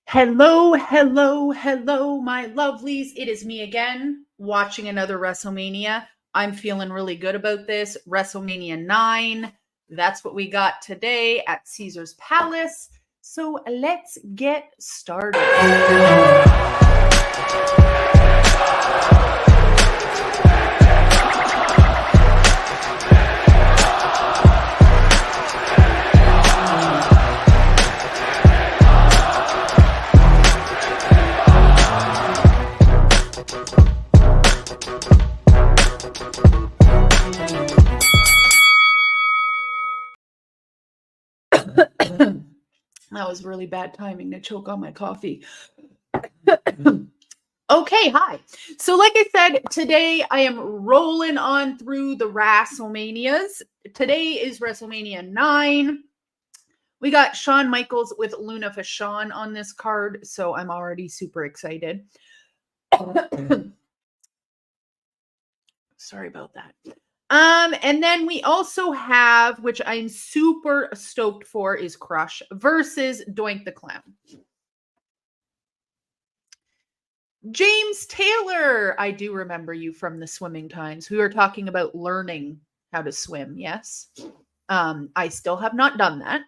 Hello, hello, hello, my lovelies. It is me again, watching another WrestleMania. I'm feeling really good about this. WrestleMania 9. That's what we got today at Caesar's Palace. So let's get started. That was really bad timing to choke on my coffee. Okay, hi. So, like I said, today I am rolling on through the WrestleManias. Today is WrestleMania 9. We got Shawn Michaels with Luna Vachon on this card, so I'm already super excited. Sorry about that. And then we also have, which I'm super stoked for, is Crush versus Doink the Clown. James Taylor, I do remember you from the swimming times. We were talking about learning how to swim, yes. I still have not done that,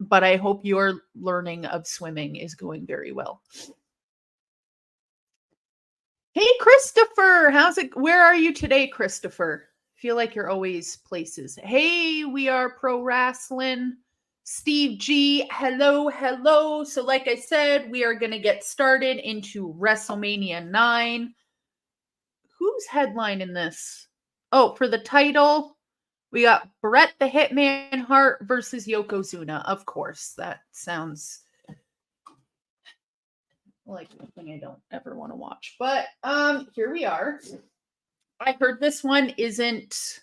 but I hope your learning of swimming is going very well. Hey, Christopher, how's it? Where are you today, Christopher? Feel like you're always places. Hey, we are pro wrestling. Steve G, hello, hello. So, like I said, we are going to get started into WrestleMania 9. Who's headlining this? Oh, for the title, we got Bret the Hitman Hart versus Yokozuna. Of course, that sounds like something I don't ever want to watch. But here we are. I heard this one isn't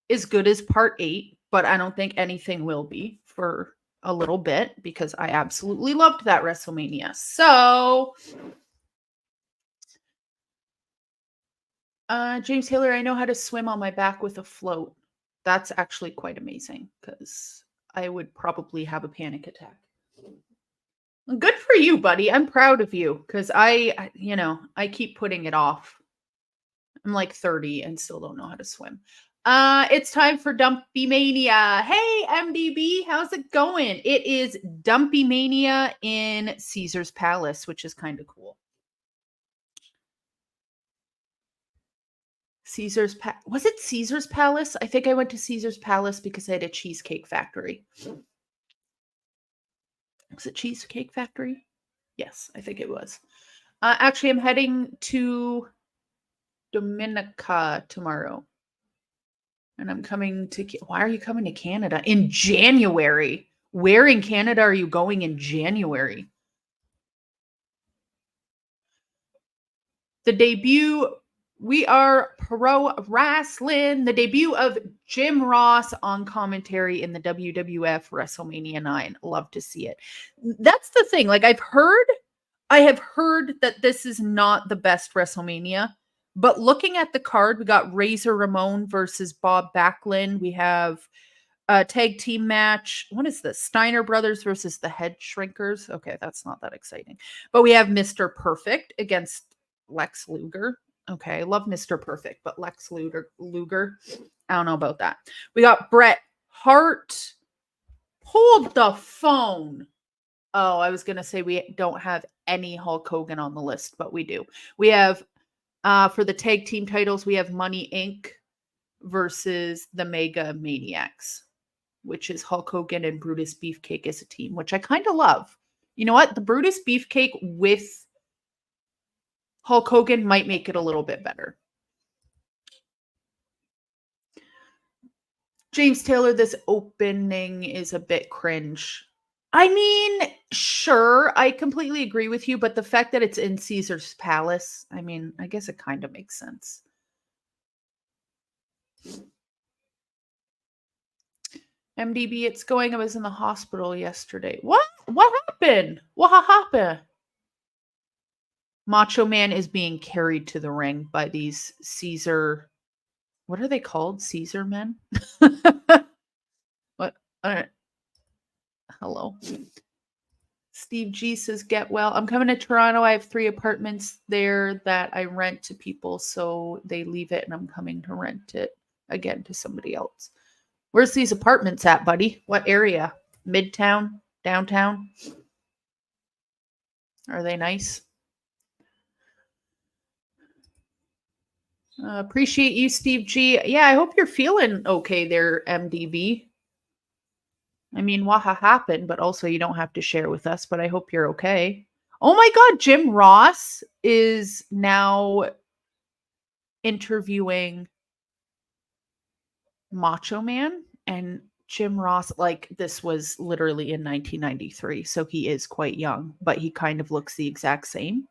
as good as part 8, but I don't think anything will be for a little bit because I absolutely loved that WrestleMania. So, James Taylor, I know how to swim on my back with a float. That's actually quite amazing because I would probably have a panic attack. Good for you, buddy. I'm proud of you because I keep putting it off. I'm like 30 and still don't know how to swim. It's time for Dumpy Mania. Hey, MDB, how's it going? It is Dumpy Mania in Caesar's Palace, which is kind of cool. Was it Caesar's Palace? I think I went to Caesar's Palace because I had a Cheesecake Factory. Was it Cheesecake Factory? Yes, I think it was. Actually, I'm heading to Dominica tomorrow. And I'm coming to... Why are you coming to Canada? In January? Where in Canada are you going in January? The debut... We are pro wrestling. The debut of Jim Ross on commentary in the WWF WrestleMania 9. Love to see it. That's the thing. Like I have heard that this is not the best WrestleMania, but looking at the card, we got Razor Ramon versus Bob Backlund. We have a tag team match. What is this? Steiner Brothers versus the Head Shrinkers. Okay, that's not that exciting. But we have Mr. Perfect against Lex Luger. Okay, I love Mr. Perfect, but Lex Luger, I don't know about that. We got Bret Hart. Hold the phone. Oh, I was going to say we don't have any Hulk Hogan on the list, but we do. We have, for the tag team titles, we have Money Inc. versus the Mega Maniacs, which is Hulk Hogan and Brutus Beefcake as a team, which I kind of love. You know what? The Brutus Beefcake with Hulk Hogan might make it a little bit better. James Taylor, this opening is a bit cringe. I mean, sure, I completely agree with you, but the fact that it's in Caesar's Palace, I mean, I guess it kind of makes sense. MDB, it's going. I was in the hospital yesterday. What? What happened? What happened? Macho Man is being carried to the ring by these Caesar... What are they called? Caesar men? What? Hello. Steve G says, get well. I'm coming to Toronto. I have 3 apartments there that I rent to people. So they leave it and I'm coming to rent it again to somebody else. Where's these apartments at, buddy? What area? Midtown? Downtown? Are they nice? Appreciate you, Steve G. Yeah, I hope you're feeling okay there, MDB. I mean, what happened, but also you don't have to share with us, but I hope you're okay. Oh my God, Jim Ross is now interviewing Macho Man, and Jim Ross, like, this was literally in 1993, so he is quite young, but he kind of looks the exact same.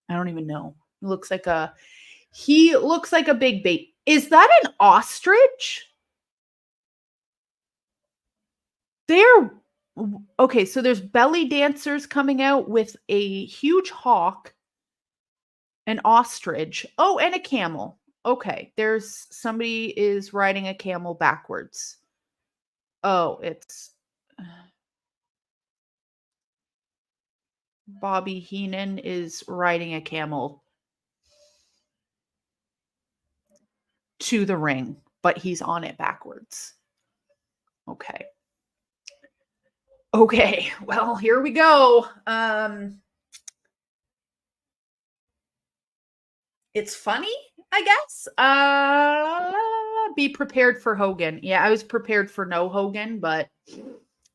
I don't even know. He looks like a big baby. Is that an ostrich? They're okay, so there's belly dancers coming out with a huge hawk, an ostrich, oh, and a camel. Okay, there's somebody is riding a camel backwards. Oh, it's Bobby Heenan is riding a camel to the ring, but he's on it backwards. Okay. Okay, well, here we go. It's funny, I guess. Be prepared for Hogan. Yeah, I was prepared for no Hogan, but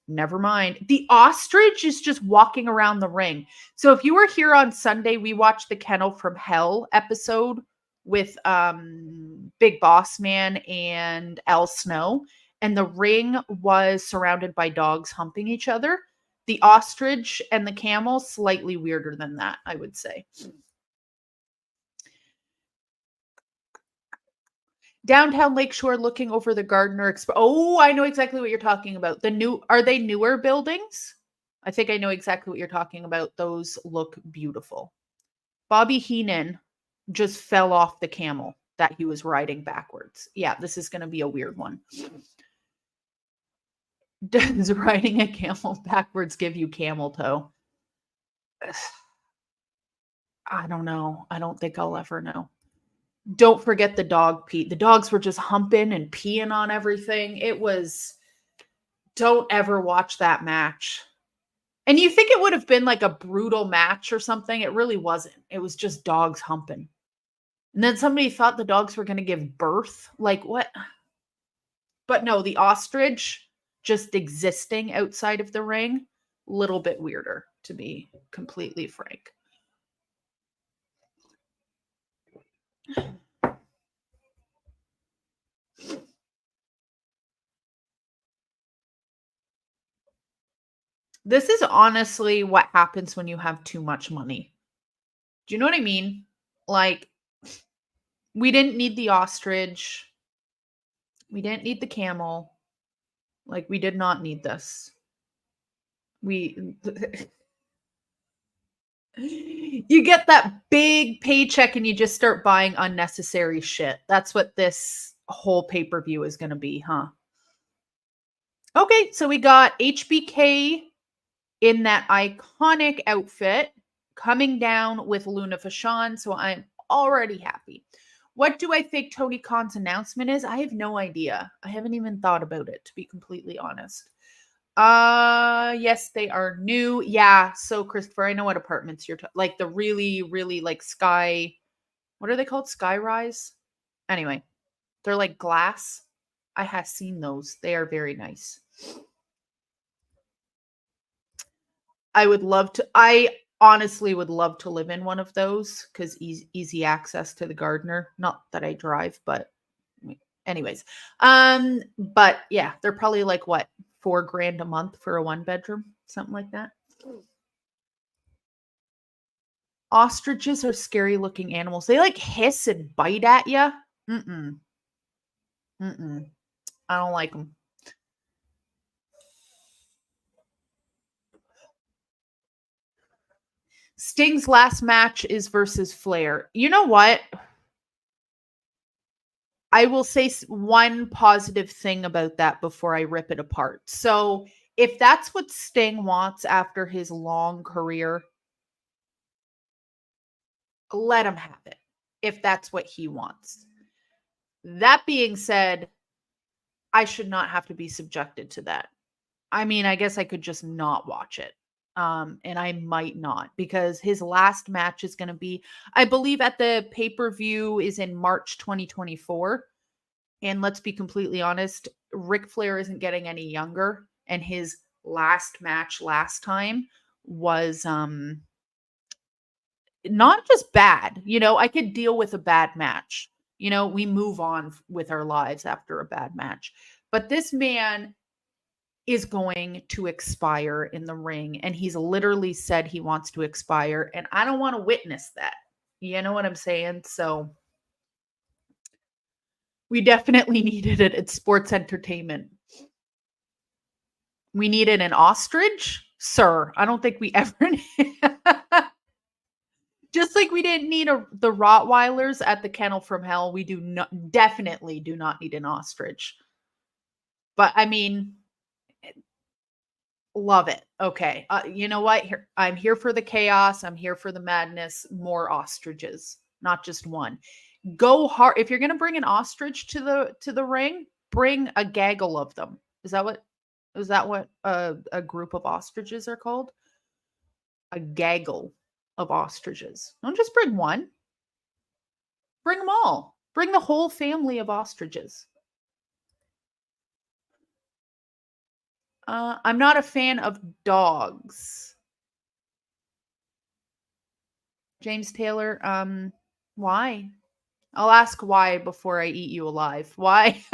never mind. The ostrich is just walking around the ring. So if you were here on Sunday, we watched the Kennel from Hell episode with Big Boss Man and Al Snow, and the ring was surrounded by dogs humping each other. The ostrich and the camel, slightly weirder than that, I would say. Downtown Lakeshore looking over the Gardner Express. Oh, I know exactly what you're talking about. Are they newer buildings? I think I know exactly what you're talking about. Those look beautiful. Bobby Heenan just fell off the camel that he was riding backwards. Yeah, this is going to be a weird one. Does riding a camel backwards give you camel toe? I don't know. I don't think I'll ever know. Don't forget the dog pee. The dogs were just humping and peeing on everything. Don't ever watch that match. And you think it would have been like a brutal match or something. It really wasn't. It was just dogs humping. And then somebody thought the dogs were going to give birth. Like, what? But no, the ostrich just existing outside of the ring, a little bit weirder, to be completely frank. This is honestly what happens when you have too much money. Do you know what I mean? Like, we didn't need the ostrich. We didn't need the camel. Like, we did not need this. You get that big paycheck and you just start buying unnecessary shit. That's what this whole pay-per-view is going to be, huh? Okay, so we got HBK in that iconic outfit coming down with Luna Vachon, so I'm already happy. What do I think Tony Khan's announcement is? I have no idea. I haven't even thought about it, to be completely honest. Yes, they are new. Yeah, so Christopher, I know what apartments you're like the really, really like sky. What are they called? Sky Rise? Anyway, they're like glass. I have seen those. They are very nice. I honestly would love to live in one of those because easy access to the Gardner. Not that I drive, but anyways. But yeah, they're probably like what, $4,000 a month for a 1-bedroom, something like that. Ostriches are scary looking animals. They like hiss and bite at you. I don't like them. Sting's last match is versus Flair. You know what? I will say one positive thing about that before I rip it apart. So If that's what Sting wants after his long career, let him have it. If that's what he wants. That being said, I should not have to be subjected to that. I mean, I guess I could just not watch it. And I might not, because his last match is going to be, I believe, at the pay-per-view is in March 2024. And let's be completely honest, Ric Flair isn't getting any younger. And his last match last time was not just bad. I could deal with a bad match. We move on with our lives after a bad match. But this man is going to expire in the ring, and he's literally said he wants to expire, and I don't want to witness that. You know what I'm saying? So we definitely needed it at sports entertainment. We needed an ostrich? Sir, I don't think we ever just like we didn't need the Rottweilers at the Kennel from Hell, we definitely do not need an ostrich. But I mean, love it. Okay. You know what? I'm here for the chaos. I'm here for the madness. More ostriches, not just one. Go hard. If you're going to bring an ostrich to the ring, bring a gaggle of them. Is that what a group of ostriches are called? A gaggle of ostriches. Don't just bring one. Bring them all. Bring the whole family of ostriches. I'm not a fan of dogs. James Taylor, why? I'll ask why before I eat you alive. Why?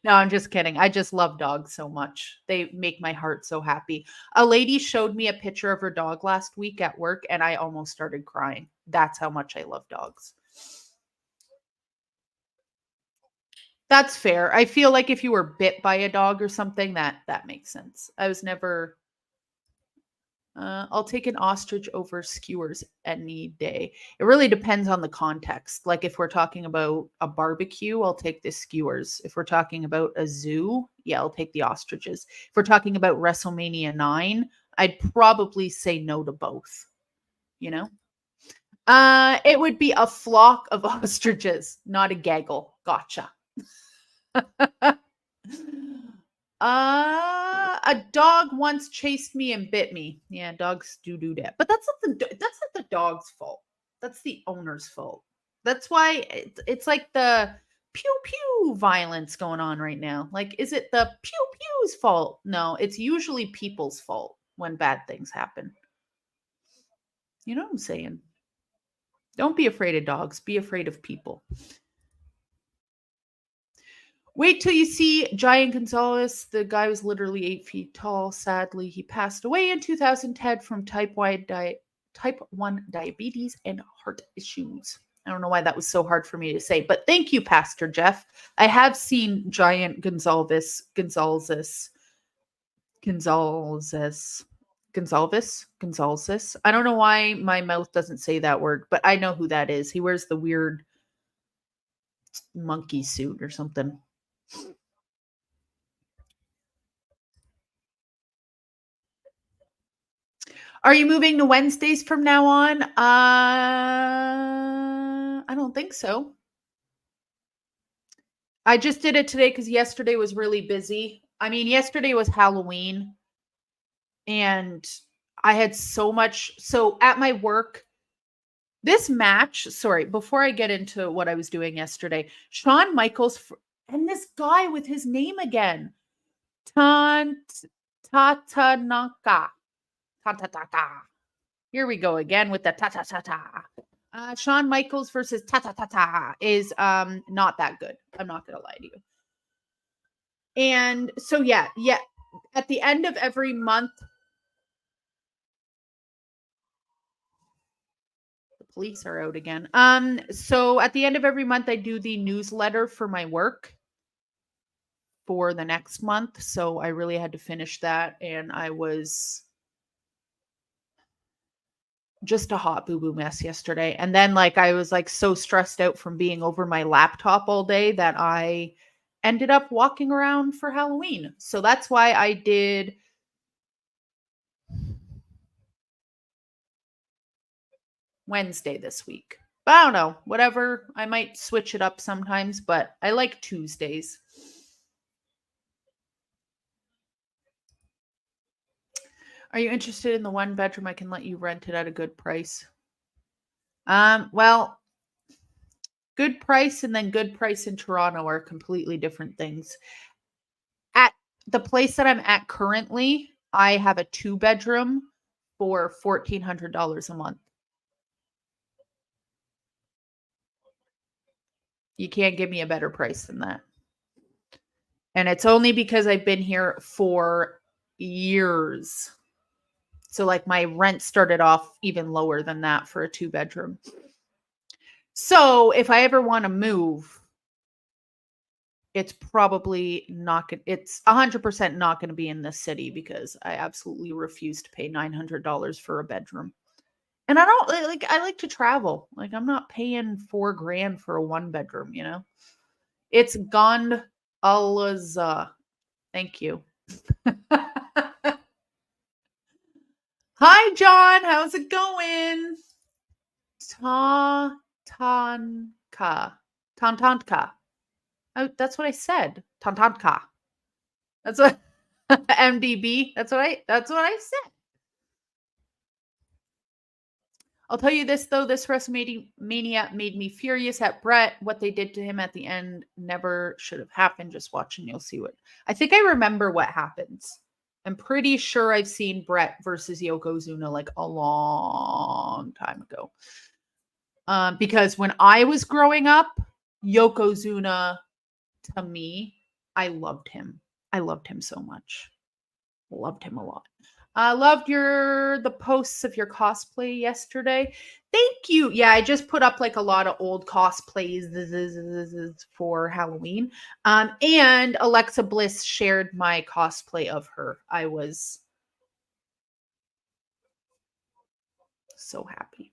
No, I'm just kidding. I just love dogs so much. They make my heart so happy. A lady showed me a picture of her dog last week at work, and I almost started crying. That's how much I love dogs. That's fair. I feel like if you were bit by a dog or something, that makes sense. I was never. I'll take an ostrich over skewers any day. It really depends on the context. Like if we're talking about a barbecue, I'll take the skewers. If we're talking about a zoo, yeah, I'll take the ostriches. If we're talking about Wrestlemania 9, I'd probably say no to both. It would be a flock of ostriches, not a gaggle. Gotcha. A dog once chased me and bit me. Yeah, dogs do that. But that's not the dog's fault. That's the owner's fault. That's why it's like the pew pew violence going on right now. Like, is it the pew pew's fault? No, it's usually people's fault when bad things happen. You know what I'm saying? Don't be afraid of dogs. Be afraid of people. Wait till you see Giant Gonzalez. The guy was literally 8 feet tall. Sadly, he passed away in 2010 from type 1 diabetes and heart issues. I don't know why that was so hard for me to say, but thank you, Pastor Jeff. I have seen Giant Gonzalez. I don't know why my mouth doesn't say that word, but I know who that is. He wears the weird monkey suit or something. Are you moving to Wednesdays from now on? I don't think so. I just did it today because yesterday was really busy. I mean, yesterday was Halloween, and I had so much. So at my work, this match, sorry, before I get into what I was doing yesterday, Shawn Michaels and this guy with his name again, Tatanaka. Here we go again with the ta-ta-ta-ta. Shawn Michaels versus ta-ta-ta-ta is not that good. I'm not going to lie to you. And so, yeah. At the end of every month, the police are out again. So at the end of every month, I do the newsletter for my work for the next month. So I really had to finish that. And I was just a hot boo-boo mess yesterday. And then I was so stressed out from being over my laptop all day that I ended up walking around for Halloween. So that's why I did Wednesday this week. But I don't know, whatever. I might switch it up sometimes, but I like Tuesdays. Are you interested in the one bedroom? I can let you rent it at a good price. Well, good price and then good price in Toronto are completely different things. At the place that I'm at currently, I have a 2-bedroom for $1,400 a month. You can't give me a better price than that. And it's only because I've been here for years. So like my rent started off even lower than that for a 2-bedroom. So if I ever want to move, it's probably not going it's 100% not going to be in this city because I absolutely refuse to pay $900 for a bedroom. And I don't like I like to travel. Like I'm not paying 4 grand for a 1-bedroom, you know. It's Gondalaza. Thank you. Hi John, how's it going? Ta Tanka. Tantanka. Oh, that's what I said. Tantanka. That's what MDB. That's what I said. I'll tell you this though, this WrestleMania made me furious at Brett. What they did to him at the end never should have happened. Just watch and you'll see what. I think I remember what happens. I'm pretty sure I've seen Brett versus Yokozuna like a long time ago. Because when I was growing up, Yokozuna, to me, I loved him. I loved him so much. Loved him a lot. Loved the posts of your cosplay yesterday. Thank you. Yeah, I just put up like a lot of old cosplays for Halloween. And Alexa Bliss shared my cosplay of her. I was so happy.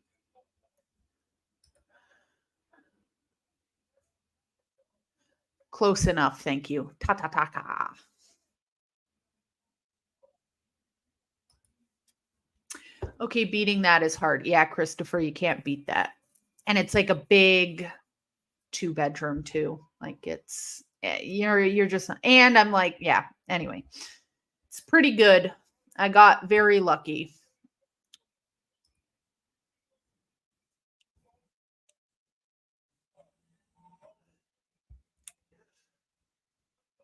Close enough, thank you. Ta ta ta ta. Okay, beating that is hard. Yeah, Christopher, you can't beat that. And it's like a big 2-bedroom too. Like it's you're just and I'm like, yeah, anyway. It's pretty good. I got very lucky.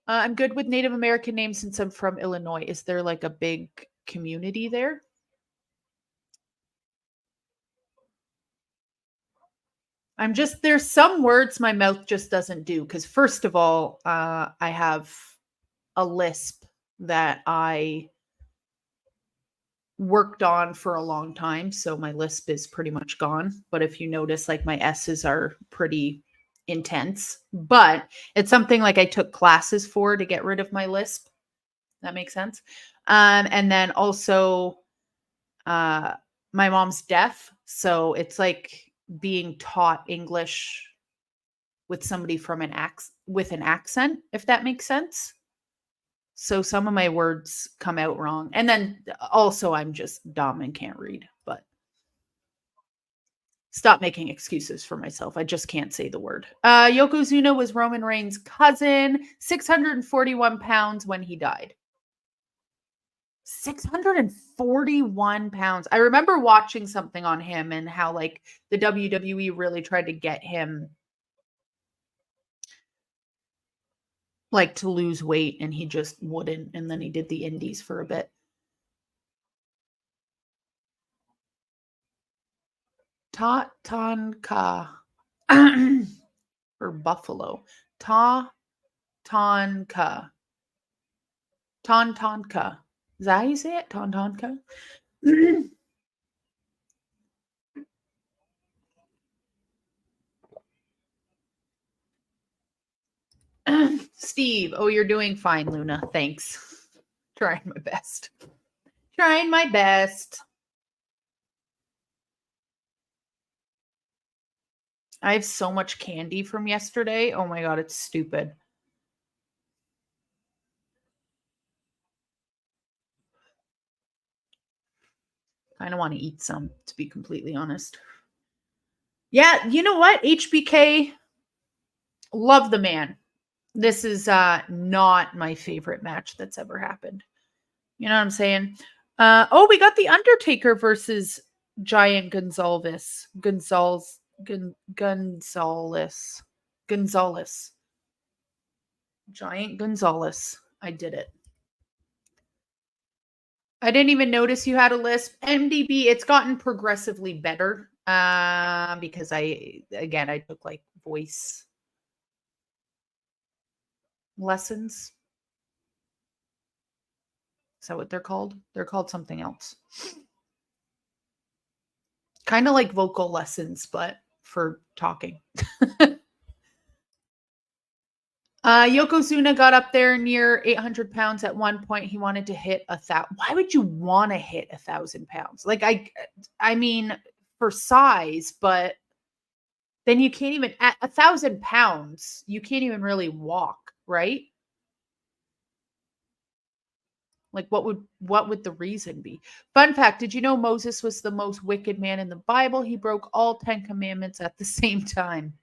I'm good with Native American names since I'm from Illinois. Is there like a big community there? There's some words my mouth just doesn't do. Because, first of all, I have a lisp that I worked on for a long time. So my lisp is pretty much gone. But if you notice, like my S's are pretty intense. But it's something like I took classes for to get rid of my lisp. That makes sense. And then also, my mom's deaf, so it's like being taught English with somebody from with an accent, if that makes sense. So some of my words come out wrong. And then also I'm just dumb and can't read, but stop making excuses for myself. I just can't say the word. Yokozuna was Roman Reigns' cousin, 641 pounds when he died. 641 pounds. I remember watching something on him and how like the WWE really tried to get him like to lose weight and he just wouldn't. And then he did the indies for a bit. Tatanka or Buffalo. Tonka. Tontonka. Is that how you say it? Tontonka? Steve, oh, you're doing fine, Luna. Thanks. Trying my best. Trying my best. I have so much candy from yesterday. Oh my God, it's stupid. Kind of want to eat some, to be completely honest. Yeah, you know what? HBK, love the man. This is not my favorite match that's ever happened. You know what I'm saying? Oh, we got The Undertaker versus Giant Gonzalez. Gonzalez. Giant Gonzalez. I did it. I didn't even notice you had a list. MDB, it's gotten progressively better because I took like voice lessons. Is that what they're called? They're called something else. Kind of like vocal lessons, but for talking. Yokozuna got up there near 800 pounds at one point. He wanted to hit 1,000. Why would you want to hit 1,000 pounds? Like I mean, for size, but then you can't even at 1,000 pounds. You can't even really walk, right? Like what would the reason be? Fun fact, did you know Moses was the most wicked man in the Bible? He broke all 10 commandments at the same time.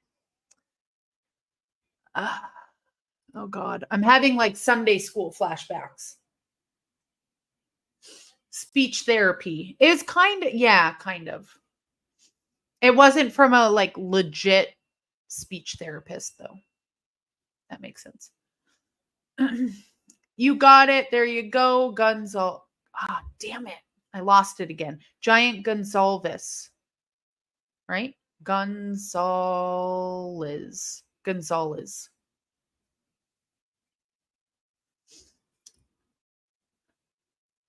Oh God, I'm having like Sunday school flashbacks. Speech therapy is kind of. It wasn't from a like legit speech therapist though. That makes sense. You got it. There you go. Damn it. I lost it again. Giant Gonzalez. Right? Gonzalez.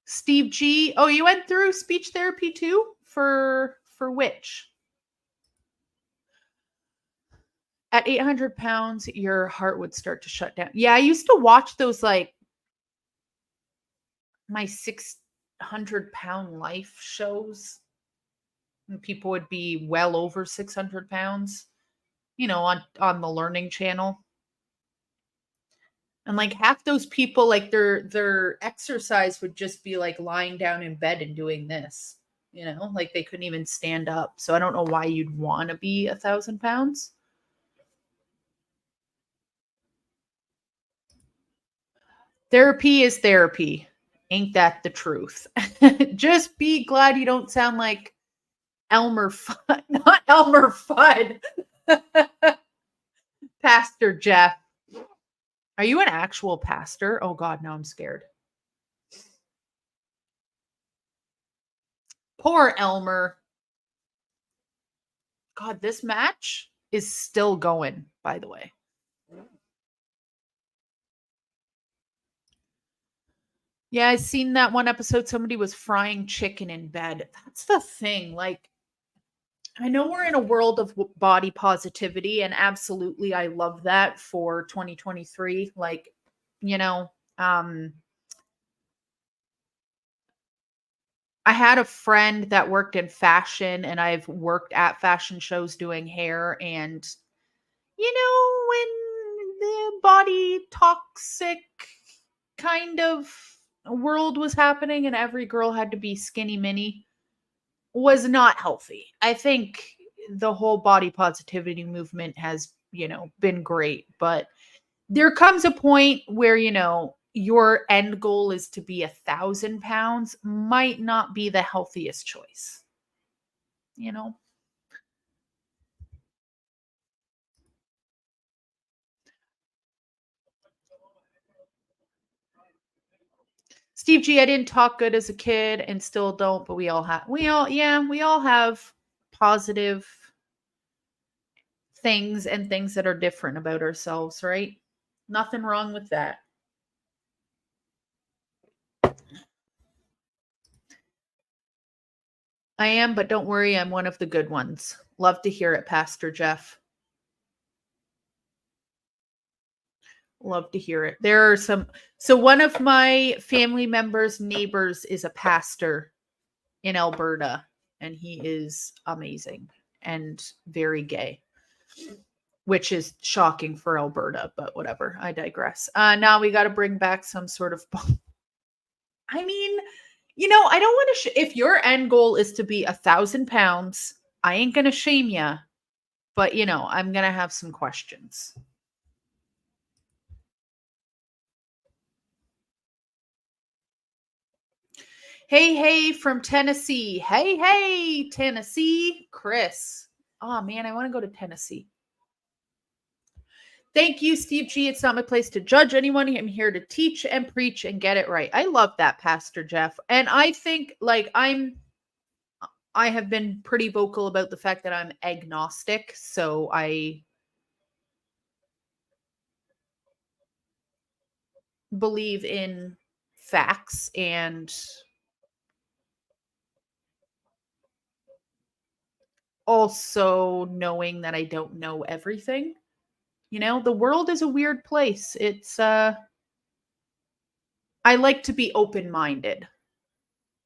Steve G. Oh, you went through speech therapy too? For which? At 800 pounds, your heart would start to shut down. Yeah, I used to watch those like my 600-pound life shows. And people would be well over 600 pounds, on the Learning Channel. And like half those people, like their exercise would just be like lying down in bed and doing this, like they couldn't even stand up. So I don't know why you'd want to be 1,000 pounds. Therapy is therapy. Ain't that the truth? Just be glad you don't sound like Elmer Fudd, not Elmer Fudd. Pastor Jeff. Are you an actual pastor? Oh God, now I'm scared. Poor Elmer. God, this match is still going, by the way. Yeah, I seen that one episode. Somebody was frying chicken in bed. That's the thing. Like, I know we're in a world of body positivity, and absolutely, I love that for 2023. Like, I had a friend that worked in fashion, and I've worked at fashion shows doing hair. And, when the body toxic kind of world was happening and every girl had to be skinny mini, was not healthy. I think the whole body positivity movement has, been great, but there comes a point where, your end goal is to be 1,000 pounds might not be the healthiest choice. Steve G, I didn't talk good as a kid and still don't, but we all have positive things and things that are different about ourselves, right? Nothing wrong with that. I am, but don't worry, I'm one of the good ones. Love to hear it, Pastor Jeff. Love to hear it. There are so one of my family members' neighbors is a pastor in Alberta, and he is amazing and very gay, which is shocking for Alberta, but whatever. I digress. Now we got to bring back some sort of I mean, I don't want to, if your end goal is to be 1,000 pounds, I ain't going to shame you, but I'm going to have some questions. Hey, from Tennessee. Hey, Tennessee. Chris. Oh, man, I want to go to Tennessee. Thank you, Steve G. It's not my place to judge anyone. I'm here to teach and preach and get it right. I love that, Pastor Jeff. And I think, I have been pretty vocal about the fact that I'm agnostic. So I believe in facts and also knowing that I don't know everything. The world is a weird place. I like to be open-minded.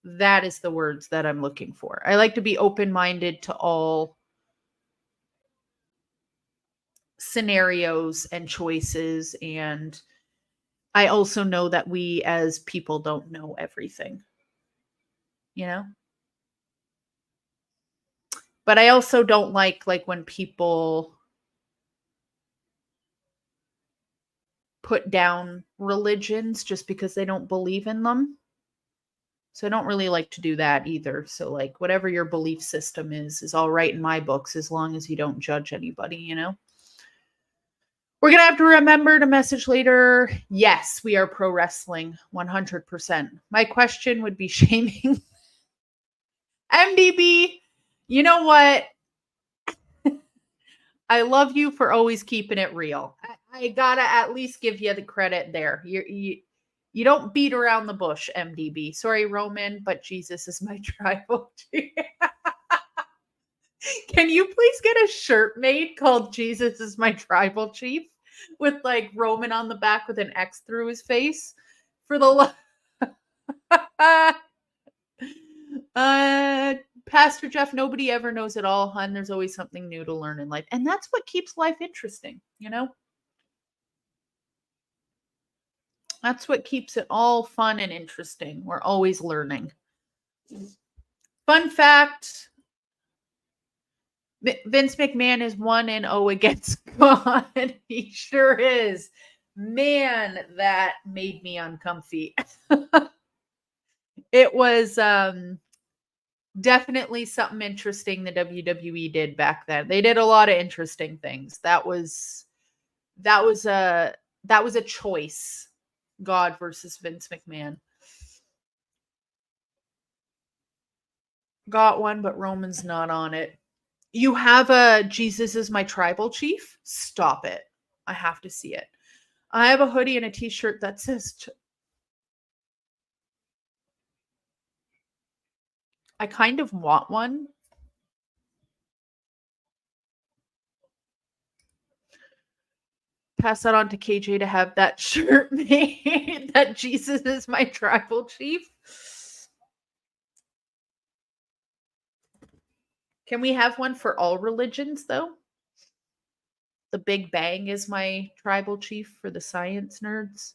That is the words that I'm looking for. I like to be open-minded to all scenarios and choices, and I also know that we as people don't know everything, you know? But I also don't like when people put down religions just because they don't believe in them. So I don't really like to do that either. So whatever your belief system is all right in my books as long as you don't judge anybody. We're going to have to remember to message later. Yes, we are pro wrestling 100%. My question would be shaming MDB. You know what? I love you for always keeping it real. I gotta at least give you the credit there. You don't beat around the bush, MDB. Sorry, Roman, but Jesus is my tribal chief. Can you please get a shirt made called Jesus is my tribal chief with Roman on the back with an X through his face for the Pastor Jeff, nobody ever knows it all, hun. There's always something new to learn in life. And that's what keeps life interesting, That's what keeps it all fun and interesting. We're always learning. Fun fact, Vince McMahon is 1-0 against God. He sure is. Man, that made me uncomfy. It was definitely something interesting the WWE did back then. They did a lot of interesting things. That was a choice. God versus Vince McMahon. Got one, but Roman's not on it. You have a Jesus is my tribal chief? Stop it. I have to see it. I have a hoodie and a t-shirt that says I kind of want one. Pass that on to KJ to have that shirt made. That Jesus is my tribal chief. Can we have one for all religions, though? The Big Bang is my tribal chief for the science nerds.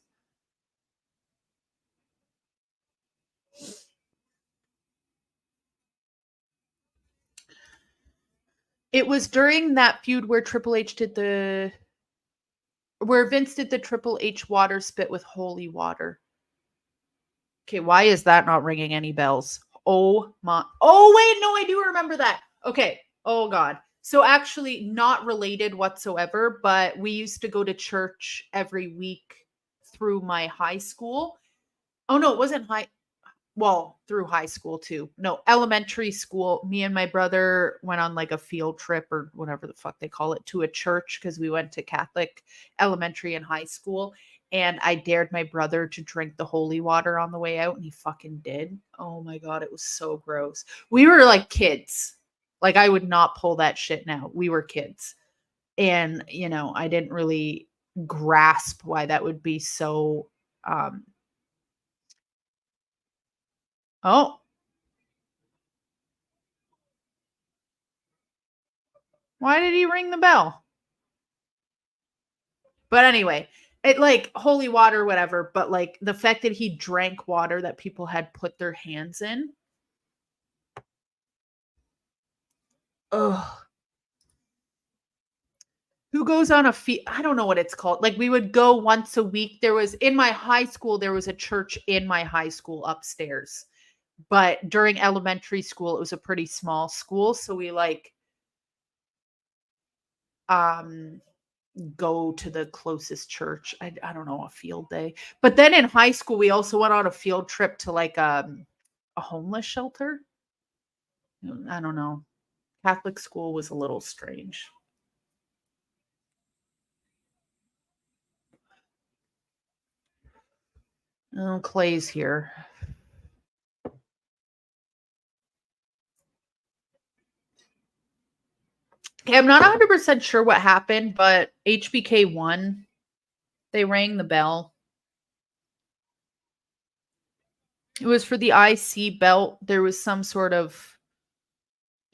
It was during that feud where where Vince did the Triple H water spit with holy water. Okay, why is that not ringing any bells? Oh my. Oh, wait, no, I do remember that. Okay. Oh God. So actually not related whatsoever, but we used to go to church every week through my high school. Oh no, it wasn't through high school too. No, elementary school. Me and my brother went on a field trip or whatever the fuck they call it to a church because we went to Catholic elementary and high school. And I dared my brother to drink the holy water on the way out, and he fucking did. Oh my God, it was so gross. We were like kids. I would not pull that shit now. We were kids. And, I didn't really grasp why that would be so. Oh, why did he ring the bell? But anyway, It like holy water, whatever, but like the fact that he drank water that people had put their hands in. Ugh. Who goes on a I don't know what it's called. Like we would go once a week. There was in my high school, there was a church in my high school upstairs. But during elementary school, it was a pretty small school. So we like um go to the closest church. I don't know, a field day. But then in high school, we also went on a field trip to like a homeless shelter. I don't know. Catholic school was a little strange. Oh, Clay's here. Okay, I'm not 100% sure what happened, but HBK won. They rang the bell. It was for the IC belt. There was some sort of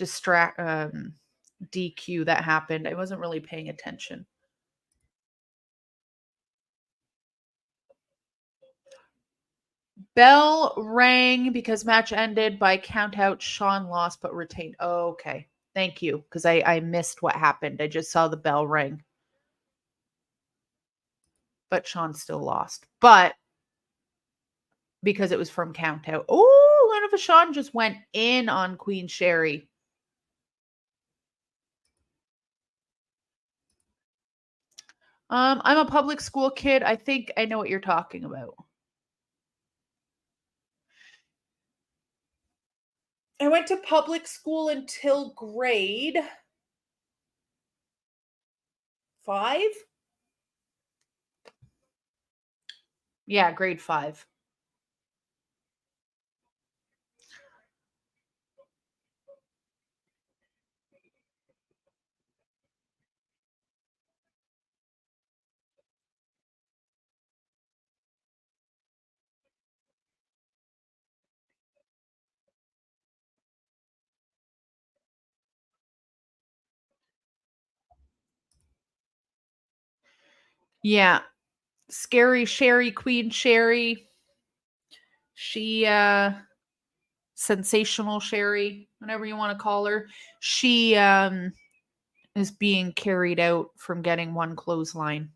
DQ that happened. I wasn't really paying attention. Bell rang because match ended by count out. Sean lost but retained. Oh, okay. Thank you. Because I missed what happened. I just saw the bell ring. But Sean still lost. But because it was from count out. Oh, Luna Vachon just went in on Queen Sherry. I'm a public school kid. I think I know what you're talking about. I went to public school until grade 5. Yeah, grade 5. Yeah. Scary Sherry, Queen Sherry. She sensational Sherry, whatever you want to call her. She is being carried out from getting one clothesline.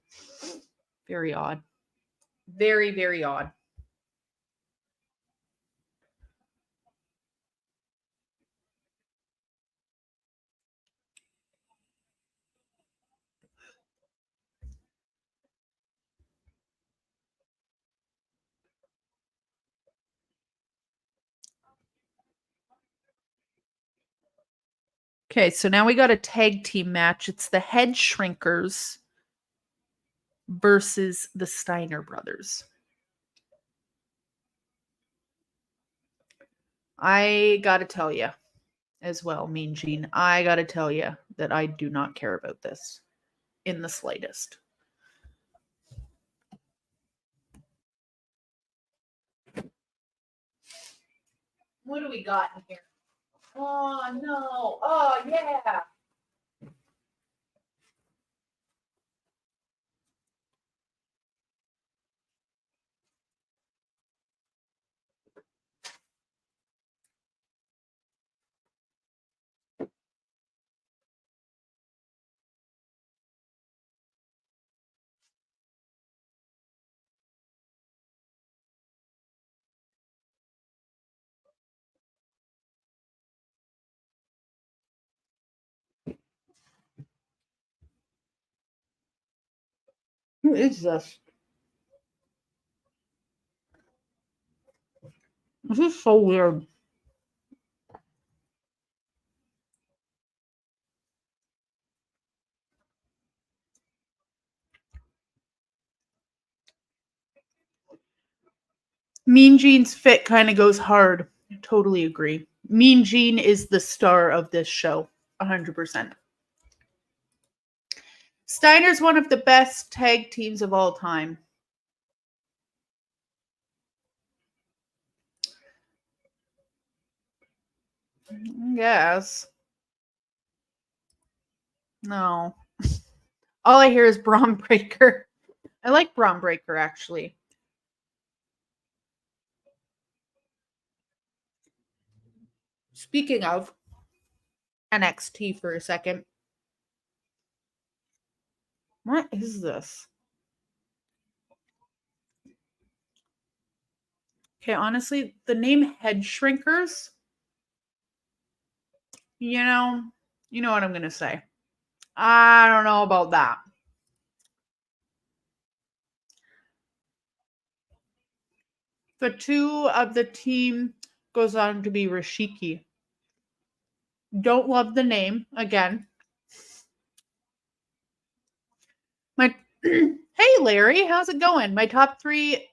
Very odd. Very, very odd. Okay, so now we got a tag team match. It's the Head Shrinkers versus the Steiner brothers. I got to tell you as well, Mean Gene, I got to tell you that I do not care about this in the slightest. What do we got in here? Oh, no. Oh, yeah. Who is this? This is so weird. Mean Gene's fit kind of goes hard. I totally agree. Mean Gene is the star of this show. 100%. Steiner's one of the best tag teams of all time. Yes. No. All I hear is Braun Breaker. I like Braun Breaker, actually. Speaking of NXT for a second, what is this? Okay, honestly, the name Head Shrinkers, you know, you know what I'm going to say. I don't know about that. The two of the team goes on to be Rashiki. Don't love the name again. My Hey Larry, how's it going? My top 3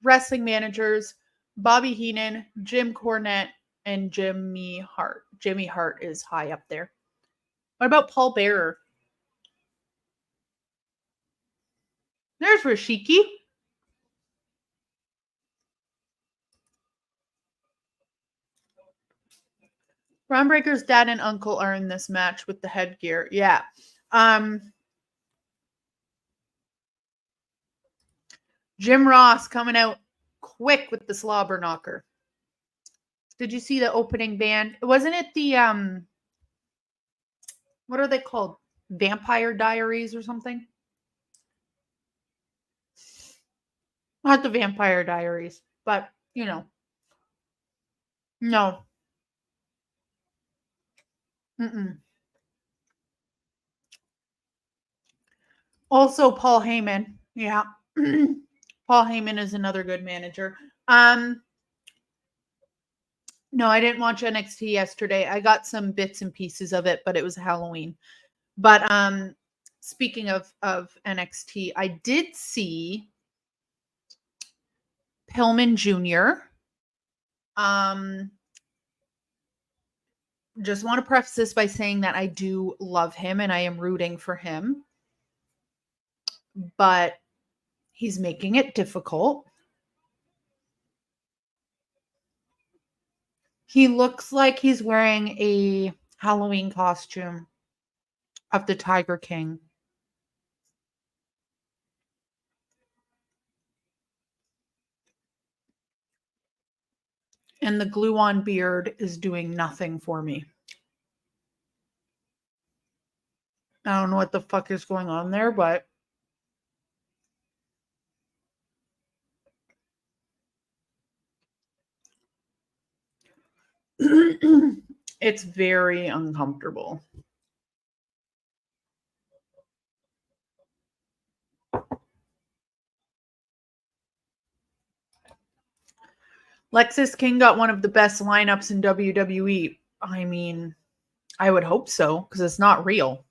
wrestling managers: Bobby Heenan, Jim Cornette, and Jimmy Hart. Jimmy Hart is high up there. What about Paul Bearer? There's Rashiki. Braun Breaker's dad and uncle are in this match with the headgear. Yeah. Jim Ross coming out quick with the slobber knocker. Did you see the opening band? Wasn't it the what are they called? Vampire Diaries or something? Not the Vampire Diaries, but you know. No. Mm-mm. Also Paul Heyman. Yeah. Paul Heyman is another good manager. No, I didn't watch NXT yesterday. I got some bits and pieces of it, but it was Halloween. But speaking of NXT, I did see Pillman Jr. Just want to preface this by saying that I do love him and I am rooting for him, but he's making it difficult. He looks like he's wearing a Halloween costume of the Tiger King. And the glue on beard is doing nothing for me. I don't know what the fuck is going on there, but it's very uncomfortable. Lexis King got one of the best lineups in WWE. I mean, I would hope so because it's not real.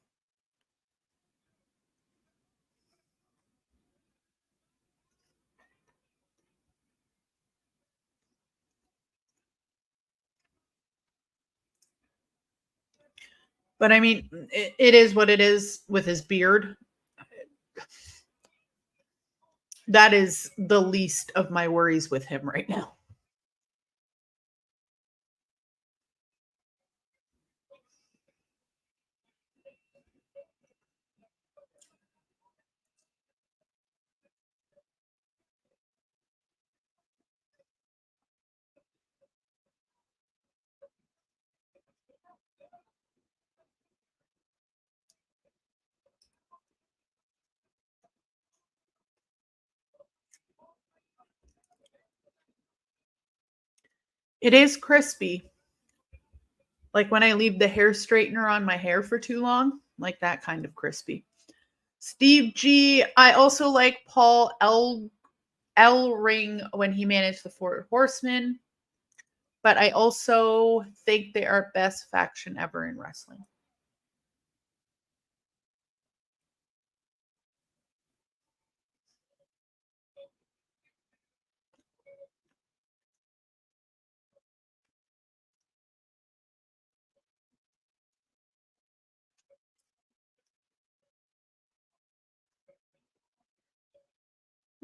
But I mean, it is what it is with his beard. That is the least of my worries with him right now. It is crispy. Like when I leave the hair straightener on my hair for too long, like that kind of crispy. Steve G. I also like Paul L. Ring when he managed the Four Horsemen, but I also think they are best faction ever in wrestling.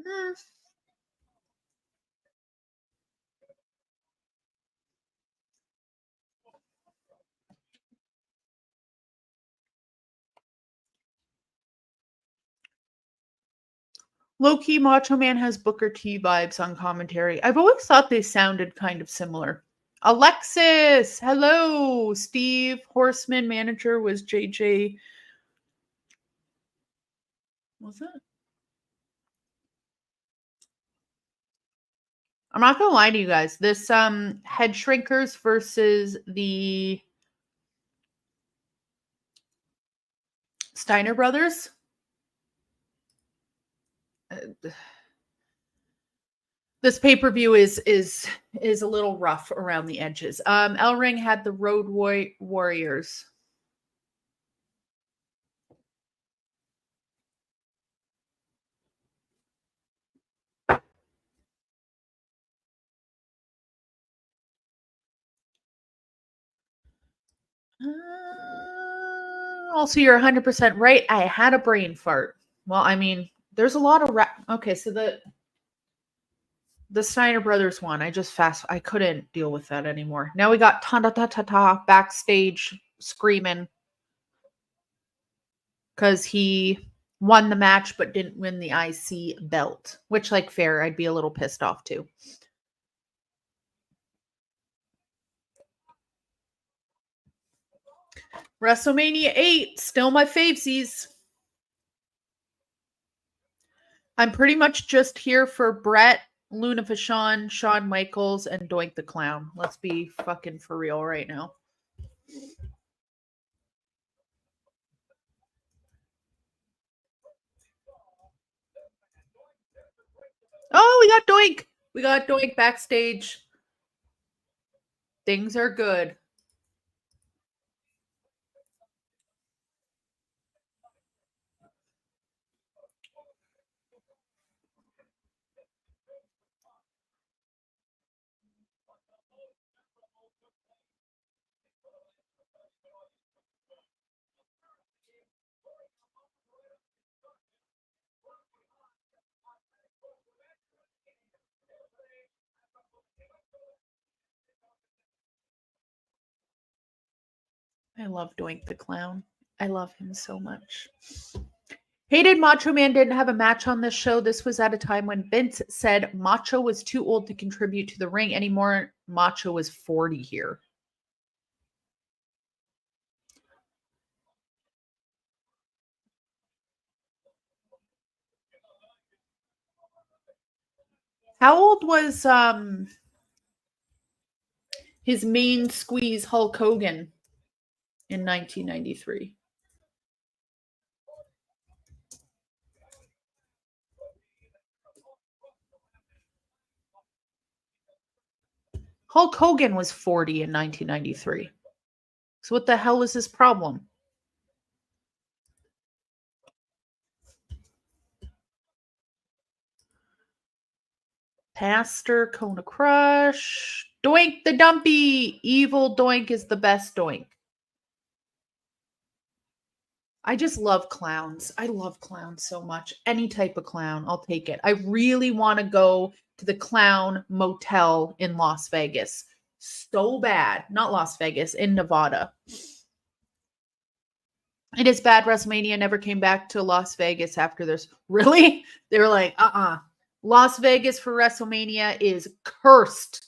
Hmm. Low-key Macho Man has Booker T vibes on commentary. I've always thought they sounded kind of similar. Alexis, hello. Steve Horseman, manager was JJ. Was it? I'm not gonna lie to you guys. This Head Shrinkers versus the Steiner brothers. This pay-per-view is a little rough around the edges. El Ring had the Road Warriors. Also, you're 100% right. I had a brain fart. Well, I mean, there's a lot of okay. So the Steiner brothers one. I couldn't deal with that anymore. Now we got ta ta ta ta ta backstage screaming because he won the match but didn't win the IC belt. Which, like, fair. I'd be a little pissed off too. WrestleMania 8, still my favesies. I'm pretty much just here for Brett, Luna Vachon, Shawn Michaels, and Doink the Clown. Let's be fucking for real right now. Oh, we got Doink. We got Doink backstage. Things are good. I love Doink the Clown. I love him so much. Hated Macho Man didn't have a match on this show. This was at a time when Vince said Macho was too old to contribute to the ring anymore. Macho was 40 here. How old was his main squeeze Hulk Hogan in 1993? Hulk Hogan was 40 in 1993. So what the hell is his problem? Pastor, Kona Crush, Doink the Dumpy. Evil Doink is the best Doink. I just love clowns. I love clowns so much. Any type of clown, I'll take it. I really want to go to the Clown Motel in Las Vegas. So bad. Not Las Vegas, in Nevada. It is bad WrestleMania never came back to Las Vegas after this. Really? They were like, Las Vegas for WrestleMania is cursed.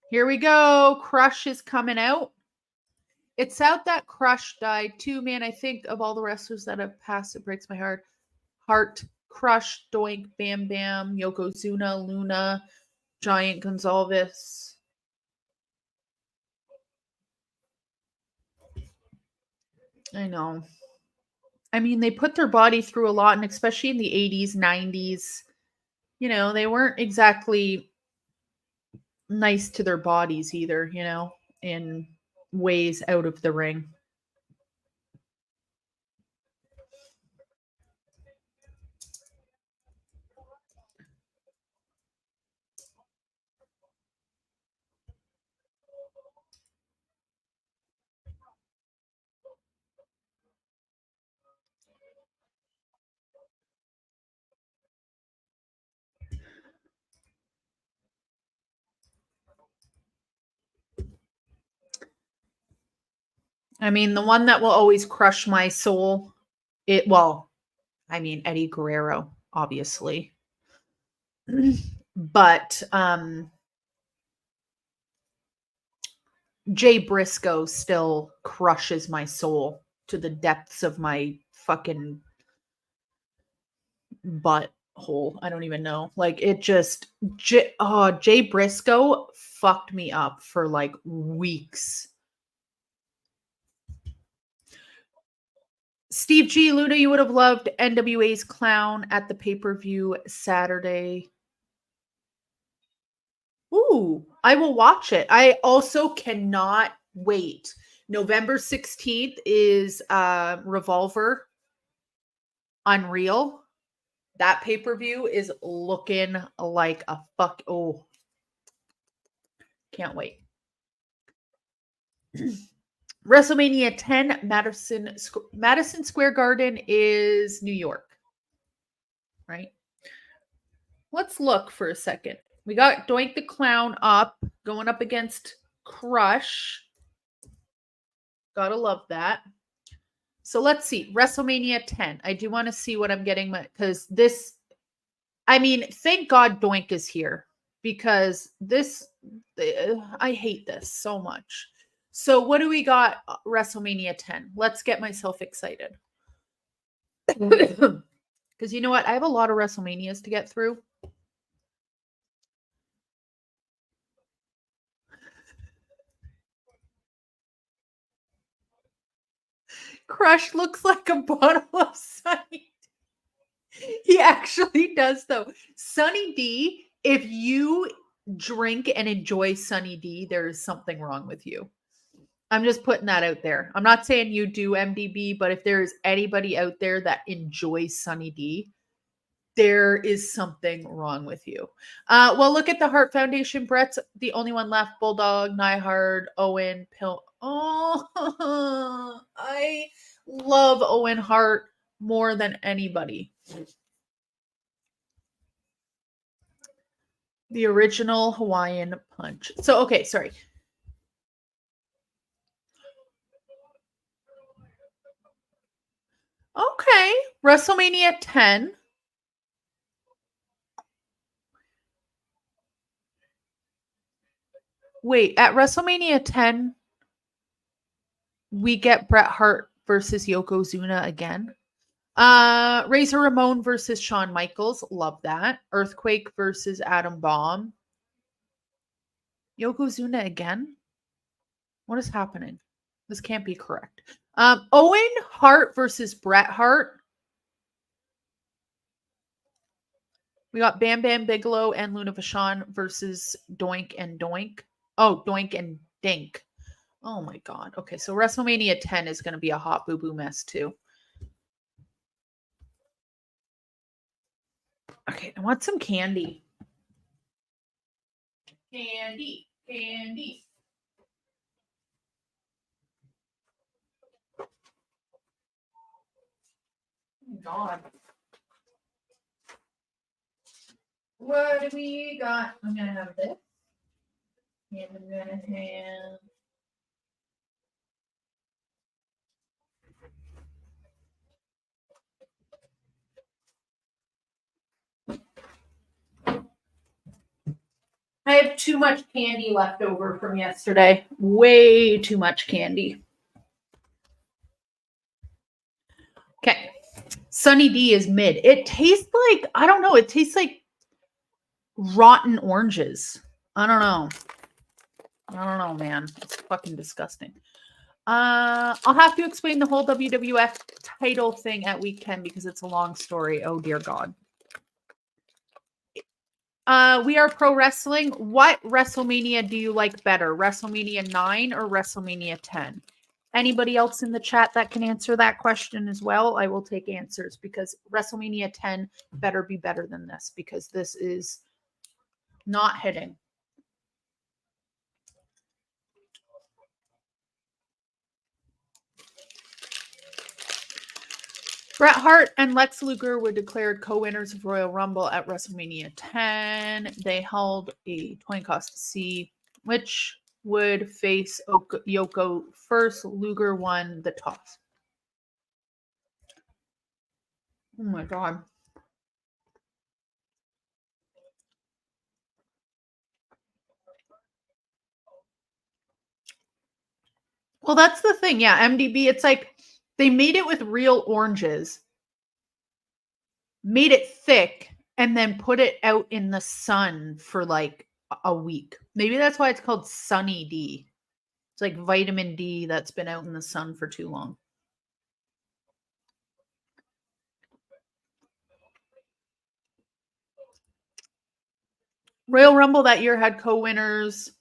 Here we go. Crush is coming out. It's out that Crush died too, man. I think of all the wrestlers that have passed, it breaks my heart. Crush, Doink, Bam Bam, Yokozuna, Luna, Giant Gonzalez. I know. I mean, they put their body through a lot, and especially in the 80s, 90s, you know, they weren't exactly nice to their bodies either, you know, in ways out of the ring. I mean, the one that will always crush my soul, Eddie Guerrero. obviously. But Jay Briscoe still crushes my soul to the depths of my fucking butthole. I don't even know. Like it just Jay Briscoe fucked me up for like weeks. Steve G. Luda, you would have loved NWA's Clown at the pay-per-view Saturday. Ooh, I will watch it. I also cannot wait. November 16th is Revolver Unreal. That pay-per-view is looking like a fuck. Oh, can't wait. WrestleMania 10, Madison Square Garden is New York, right? Let's look for a second. We got Doink the Clown up, going up against Crush. Gotta love that. So let's see. WrestleMania 10. I do want to see what I'm getting because this, I mean, thank God Doink is here because this, I hate this so much. So what do we got? WrestleMania 10. Let's get myself excited. Because you know what? I have a lot of WrestleManias to get through. Crush looks like a bottle of Sunny. He actually does, though. Sunny D, if you drink and enjoy Sunny D, there is something wrong with you. I'm just putting that out there. I'm not saying you do MDB, but if there is anybody out there that enjoys Sunny D, there is something wrong with you. Well, look at the Hart Foundation. Brett's the only one left. Bulldog, Neihard, Owen, Pill. Oh, I love Owen Hart more than anybody. The original Hawaiian Punch. So, okay, sorry. Okay, WrestleMania 10. Wait, at WrestleMania 10, we get Bret Hart versus Yokozuna again. Razor Ramon versus Shawn Michaels. Love that. Earthquake versus Adam Bomb. Yokozuna again? What is happening? This can't be correct. Owen Hart versus Bret Hart. We got Bam Bam Bigelow and Luna Vachon versus Doink and Doink. Oh, Doink and Dink. Oh my God. Okay, so WrestleMania 10 is going to be a hot boo-boo mess too. Okay, I want some candy. Candy. Oh God. What do we got? I'm going to have this. And I'm going to have... I have too much candy left over from yesterday. Way too much candy. Okay. Sunny D is mid. It tastes like, I don't know, it tastes like rotten oranges. I don't know, man. It's fucking disgusting. I'll have to explain the whole WWF title thing at week 10 because it's a long story. Oh dear God. We are pro wrestling. What WrestleMania do you like better? WrestleMania 9 or WrestleMania 10? Anybody else in the chat that can answer that question as well? I will take answers because WrestleMania 10 better be better than this because this is not hitting. Bret Hart and Lex Luger were declared co-winners of Royal Rumble at WrestleMania 10. They held a 20 cost to see which would face Yoko first. Luger won the toss. Oh my God. Well, that's the thing. Yeah, MDB, it's like they made it with real oranges, made it thick, and then put it out in the sun for like a week. Maybe that's why it's called Sunny D. It's like vitamin D that's been out in the sun for too long. Royal Rumble that year had co-winners.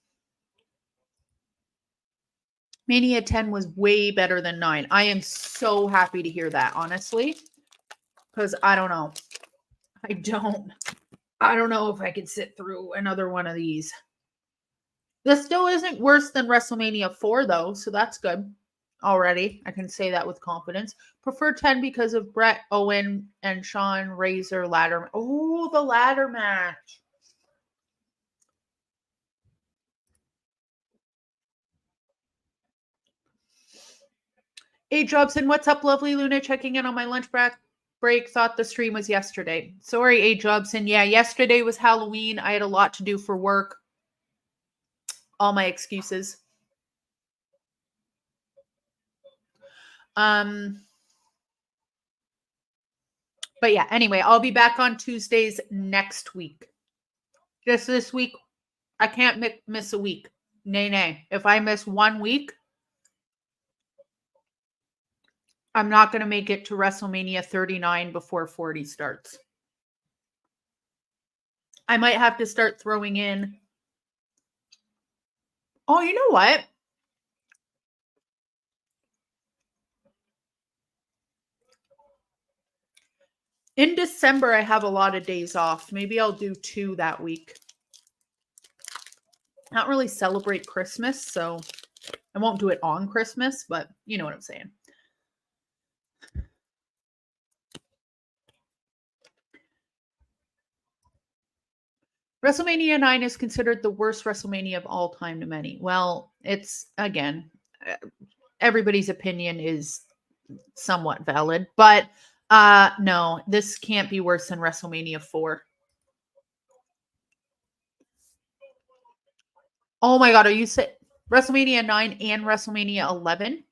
Mania 10 was way better than 9. I am so happy to hear that, honestly, because I don't know. I don't know if I could sit through another one of these. This still isn't worse than WrestleMania 4, though, so that's good already. I can say that with confidence. Prefer 10 because of Brett, Owen, and Sean Razor ladder. Oh, the ladder match. A. Jobson, what's up, lovely Luna? Checking in on my lunch break. Thought the stream was yesterday. Sorry, A. Jobson. Yeah, yesterday was Halloween. I had a lot to do for work. All my excuses. But yeah, anyway, I'll be back on Tuesdays next week. Just this week, I can't miss a week. Nay. If I miss 1 week, I'm not going to make it to WrestleMania 39 before 40 starts. I might have to start throwing in. Oh, you know what? In December, I have a lot of days off. Maybe I'll do 2 that week. I don't really celebrate Christmas, so I won't do it on Christmas, but you know what I'm saying. WrestleMania 9 is considered the worst WrestleMania of all time to many. Well, it's, again, everybody's opinion is somewhat valid, but no, this can't be worse than WrestleMania 4. Oh my God, are you saying WrestleMania 9 and WrestleMania 11?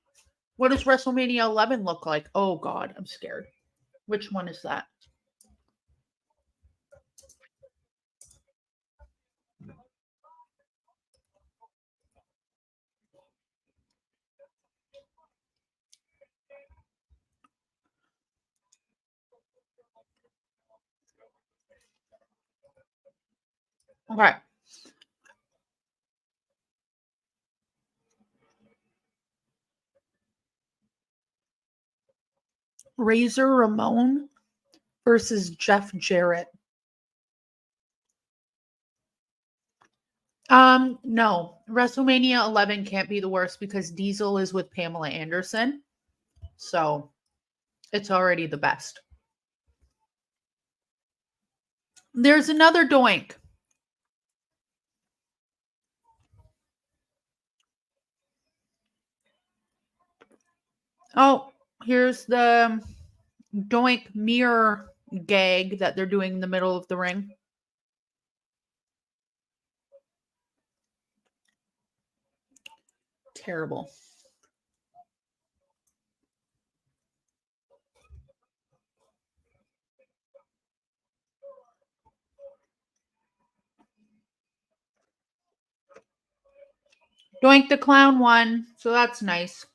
What does WrestleMania 11 look like? Oh God, I'm scared. Which one is that? Okay. Razor Ramon versus Jeff Jarrett. No. WrestleMania 11 can't be the worst because Diesel is with Pamela Anderson. So it's already the best. There's another doink. Oh, here's the doink mirror gag that they're doing in the middle of the ring. Terrible. Doink the Clown won, so that's nice.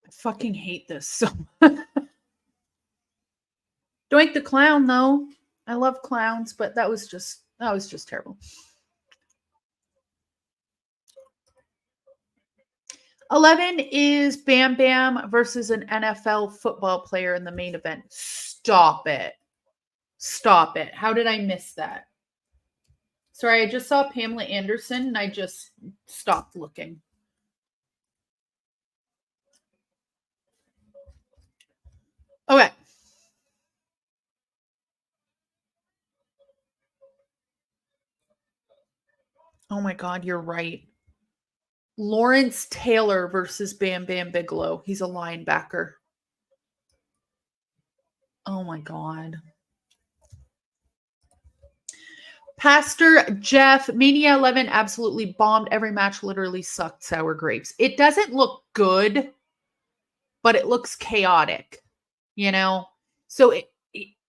I fucking hate this so Doink the Clown, though. I love clowns, but that was just terrible. 11 is Bam Bam versus an NFL football player in the main event. Stop it. Stop it. How did I miss that? Sorry, I just saw Pamela Anderson and I just stopped looking. Oh my God, you're right. Lawrence Taylor versus Bam Bam Bigelow. He's a linebacker. Oh my God. Pastor Jeff, Mania 11 absolutely bombed. Every match literally sucked sour grapes. It doesn't look good, but it looks chaotic, you know? So if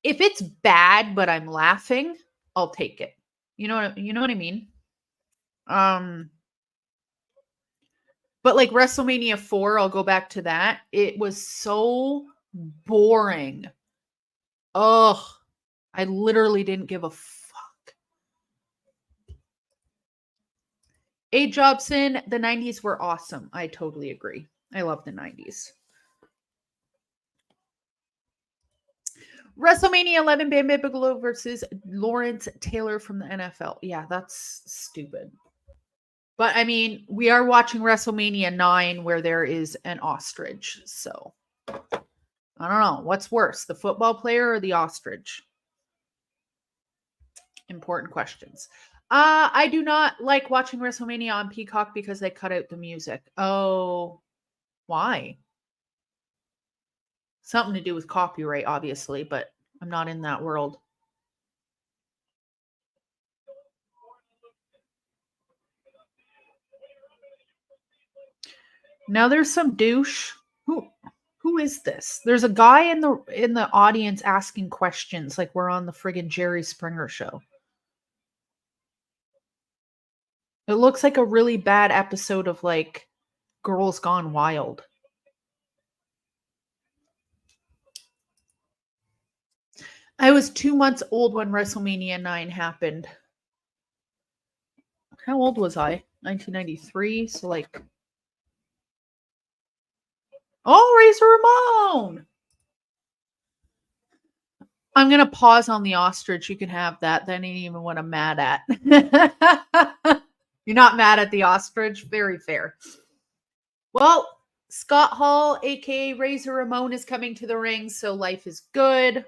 it's bad, but I'm laughing, I'll take it. You know what I mean? Um, but like WrestleMania 4, I'll go back to that. It was so boring. Ugh. I literally didn't give a fuck. A. Jobson, the 90s were awesome. I totally agree. I love the 90s. WrestleMania 11, Bam Bam Bigelow versus Lawrence Taylor from the NFL. Yeah, that's stupid. But I mean, we are watching WrestleMania 9 where there is an ostrich. So I don't know. What's worse, the football player or the ostrich? Important questions. I do not like watching WrestleMania on Peacock because they cut out the music. Oh, why? Something to do with copyright, obviously, but I'm not in that world. Now there's some douche. Who is this? There's a guy in the audience asking questions like we're on the friggin' Jerry Springer show. It looks like a really bad episode of like Girls Gone Wild. I was 2 months old when WrestleMania 9 happened. How old was I? 1993. So like, oh, Razor Ramon. I'm gonna pause on the ostrich. You can have that. That ain't even what I'm mad at. You're not mad at the ostrich. Very fair. Well, Scott Hall, aka Razor Ramon, is coming to the ring. So life is good.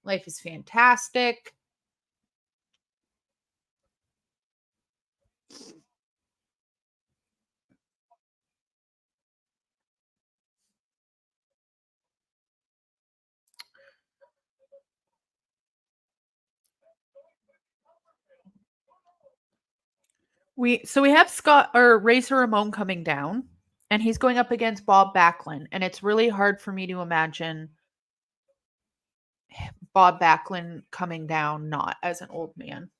Life is fantastic. We have Scott or Razor Ramon coming down, and he's going up against Bob Backlund, and it's really hard for me to imagine Bob Backlund coming down not as an old man.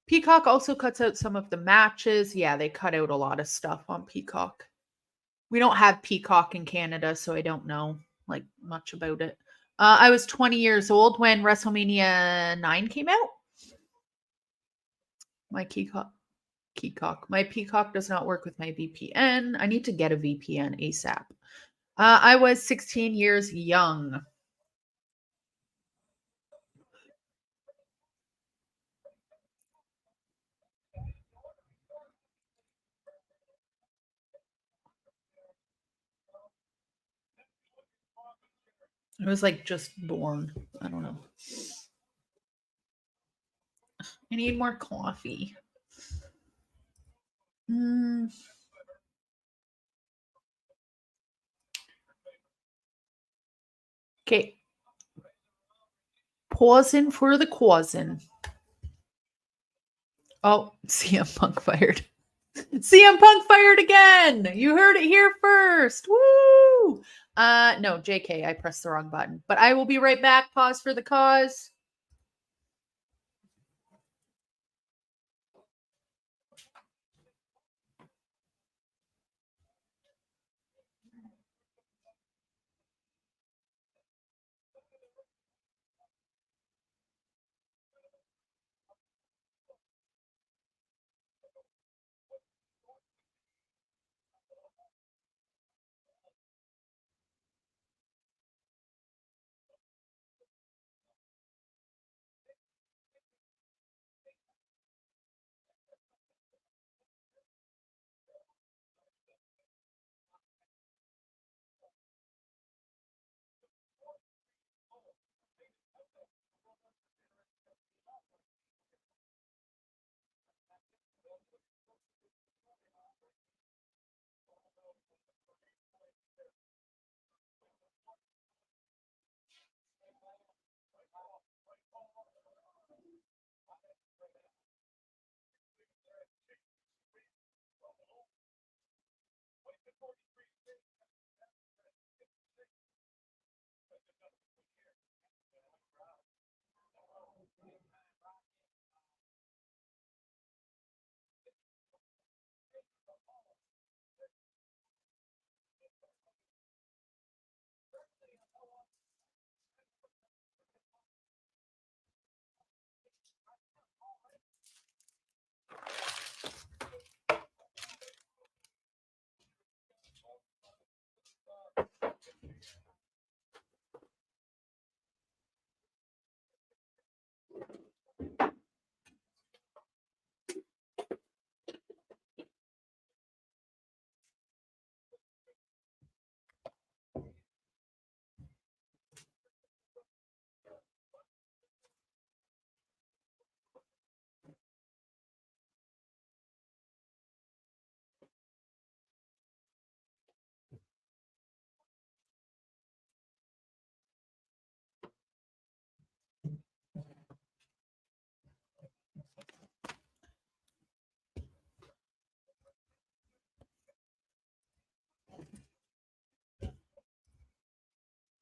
Peacock also cuts out some of the matches. Yeah, they cut out a lot of stuff on Peacock. We don't have Peacock in Canada, so I don't know like much about it. I was 20 years old when WrestleMania 9 came out. My Peacock. My Peacock does not work with my VPN. I need to get a VPN ASAP. I was 16 years young. I was like just born. I don't know. I need more coffee. Mm. Okay. Pausing for the causing. Oh, CM Punk fired. CM Punk fired again. You heard it here first. Woo! No, JK, I pressed the wrong button. But I will be right back. Pause for the cause.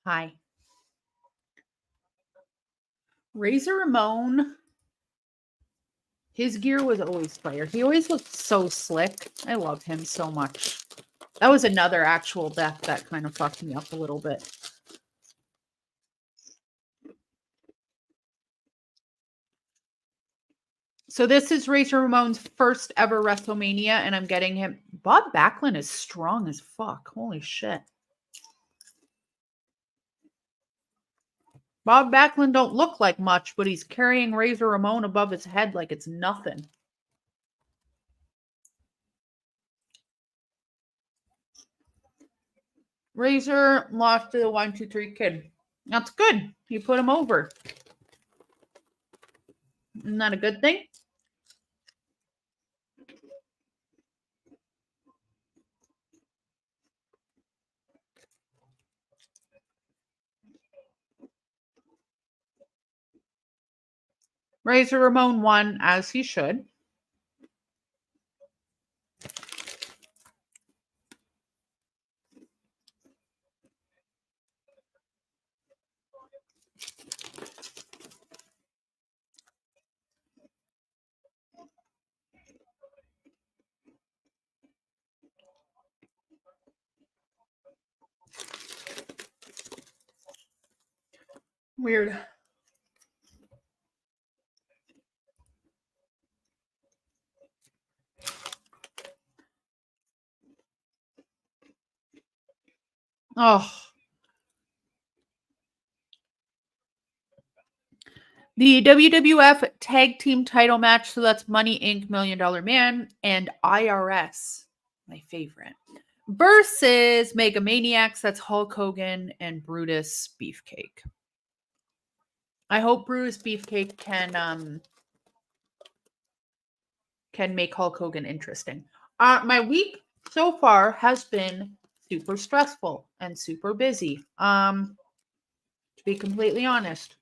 Hi. Razor Ramon, his gear was always fire. He always looked so slick. I love him so much. That was another actual death that kind of fucked me up a little bit. So this is Razor Ramon's first ever WrestleMania, and I'm getting him. Bob Backlund is strong as fuck. Holy shit. Bob Backlund don't look like much, but he's carrying Razor Ramon above his head like it's nothing. Razor lost to the 1-2-3 Kid. That's good. He put him over. Isn't that a good thing? Razor Ramon won, as he should. Weird. Oh. The WWF Tag Team title match, so that's Money Inc., $1 Million Man, and IRS, my favorite, versus Mega Maniacs, that's Hulk Hogan and Brutus Beefcake. I hope Brutus Beefcake can make Hulk Hogan interesting. My week so far has been super stressful and super busy. To be completely honest.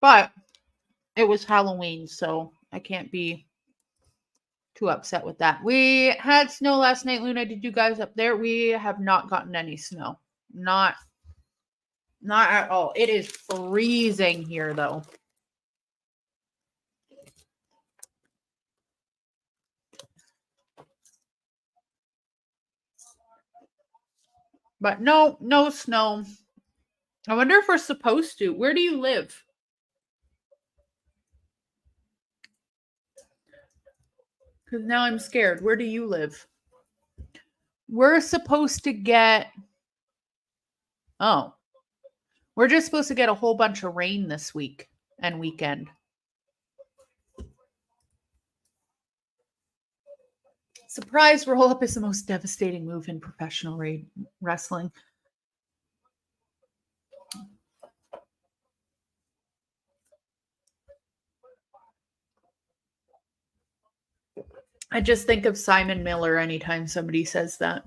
But it was Halloween, so I can't be too upset with that. We had snow last night. Luna, did you guys up there? We have not gotten any snow. Not at all. It is freezing here, though. But no snow. I wonder if we're supposed to. Where do you live? Because now I'm scared. Where do you live? We're supposed to get... Oh. We're just supposed to get a whole bunch of rain this week and weekend. Surprise roll-up is the most devastating move in professional wrestling. I just think of Simon Miller anytime somebody says that.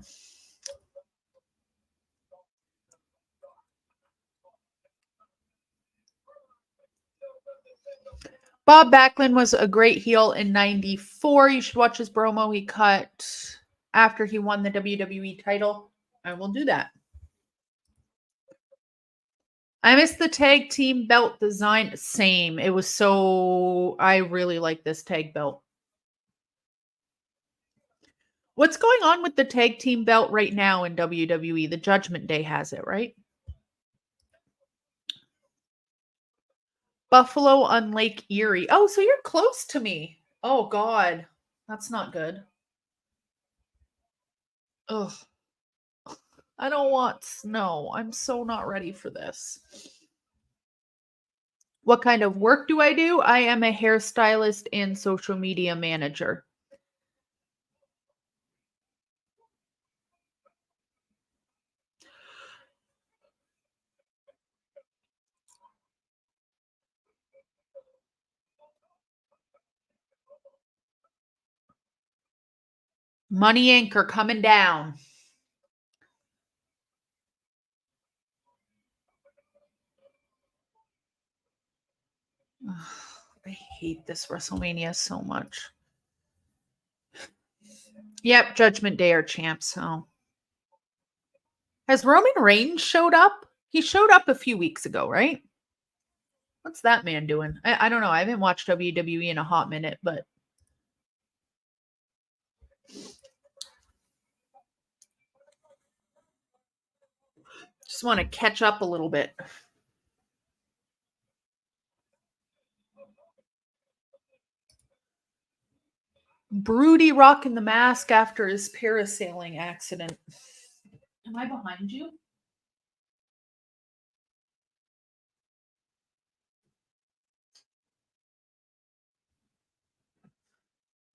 Bob Backlund was a great heel in 94. You should watch his promo he cut after he won the WWE title. I will do that. I missed the tag team belt design. Same. It was so... I really like this tag belt. What's going on with the tag team belt right now in WWE? The Judgment Day has it, right? Buffalo on Lake Erie. Oh, so you're close to me. Oh, God. That's not good. Ugh. I don't want snow. I'm so not ready for this. What kind of work do? I am a hairstylist and social media manager. Money Inc. are coming down. Ugh, I hate this WrestleMania so much. Yep, Judgment Day are champs. So, has Roman Reigns showed up? He showed up a few weeks ago, right? What's that man doing? I don't know. I haven't watched WWE in a hot minute, but just want to catch up a little bit. Broody rocking the mask after his parasailing accident. Am I behind you?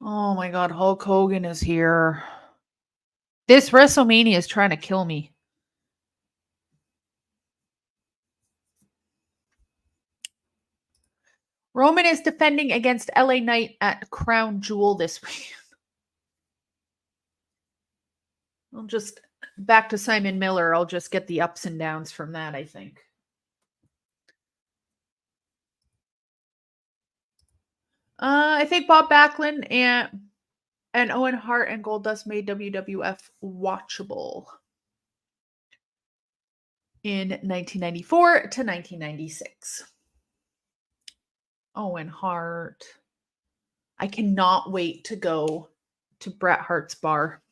Oh my God, Hulk Hogan is here. This WrestleMania is trying to kill me. Roman is defending against LA Knight at Crown Jewel this week. I'll just back to Simon Miller. I'll just get the ups and downs from that, I think. I think Bob Backlund and Owen Hart and Goldust made WWF watchable in 1994 to 1996. Owen Hart. I cannot wait to go to Bret Hart's bar.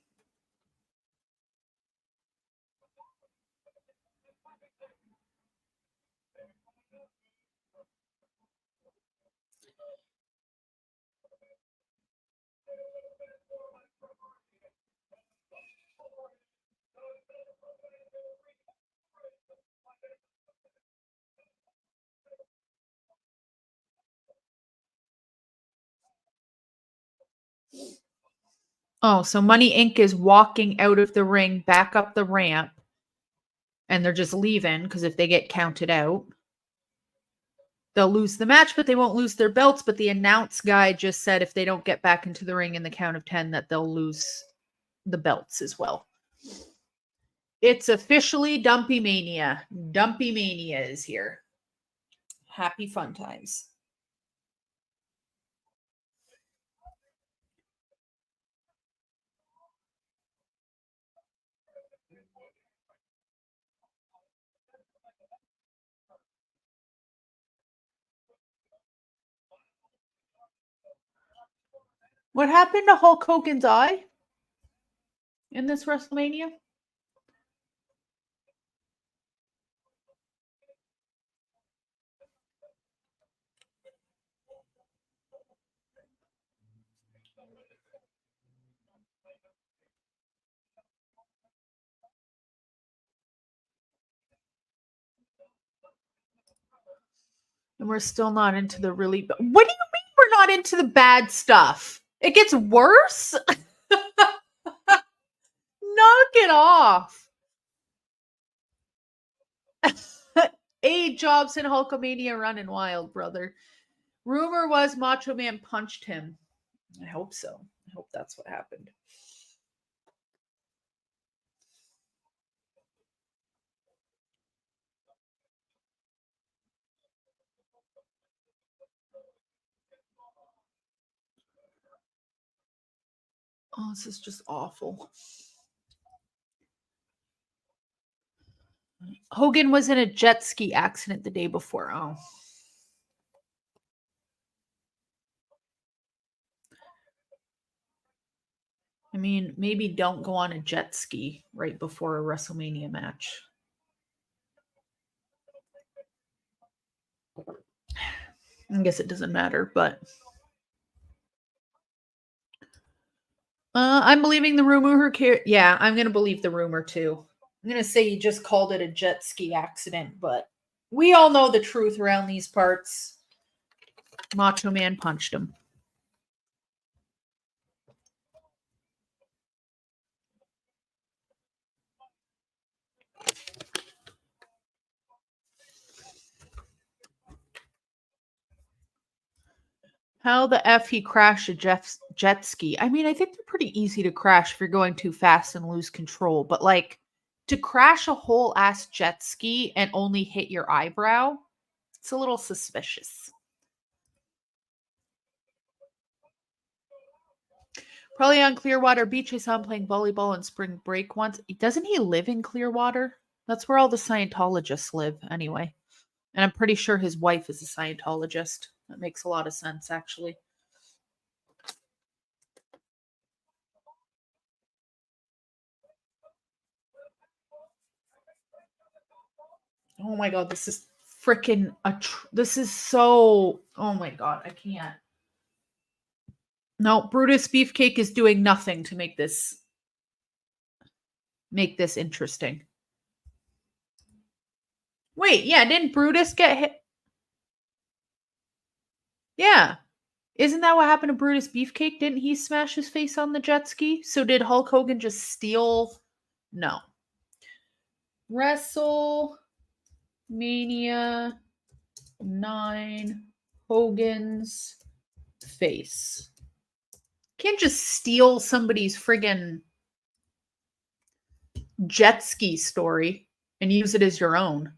Oh, so Money Inc. is walking out of the ring, back up the ramp, and they're just leaving because if they get counted out, they'll lose the match, but they won't lose their belts. But the announce guy just said if they don't get back into the ring in the count of 10, that they'll lose the belts as well. It's officially Dumpy Mania. Dumpy Mania is here. Happy fun times. What happened to Hulk Hogan's eye in this WrestleMania? And we're still not into the really... What do you mean we're not into the bad stuff? It gets worse? Knock it off. A Jobs and Hulkamania running wild, brother. Rumor was Macho Man punched him. I hope so. I hope that's what happened. Oh, this is just awful. Hogan was in a jet ski accident the day before. Oh. I mean, maybe don't go on a jet ski right before a WrestleMania match. I guess it doesn't matter, but I'm believing the rumor. Yeah, I'm gonna believe the rumor too. I'm gonna say he just called it a jet ski accident, but we all know the truth around these parts. Macho Man punched him. How the F he crashed a jet ski? I mean, I think they're pretty easy to crash if you're going too fast and lose control, but like to crash a whole ass jet ski and only hit your eyebrow, it's a little suspicious. Probably on Clearwater Beach. I saw him playing volleyball on spring break once. Doesn't he live in Clearwater? That's where all the Scientologists live, anyway. And I'm pretty sure his wife is a Scientologist. That makes a lot of sense, actually. Oh my god, this is freaking this is so, oh my god, I can't. No, Brutus Beefcake is doing nothing to make this interesting. Wait, yeah, didn't Brutus get hit? Yeah. Isn't that what happened to Brutus Beefcake? Didn't he smash his face on the jet ski? So did Hulk Hogan just steal? No. WrestleMania 9, Hogan's face. Can't just steal somebody's friggin' jet ski story and use it as your own.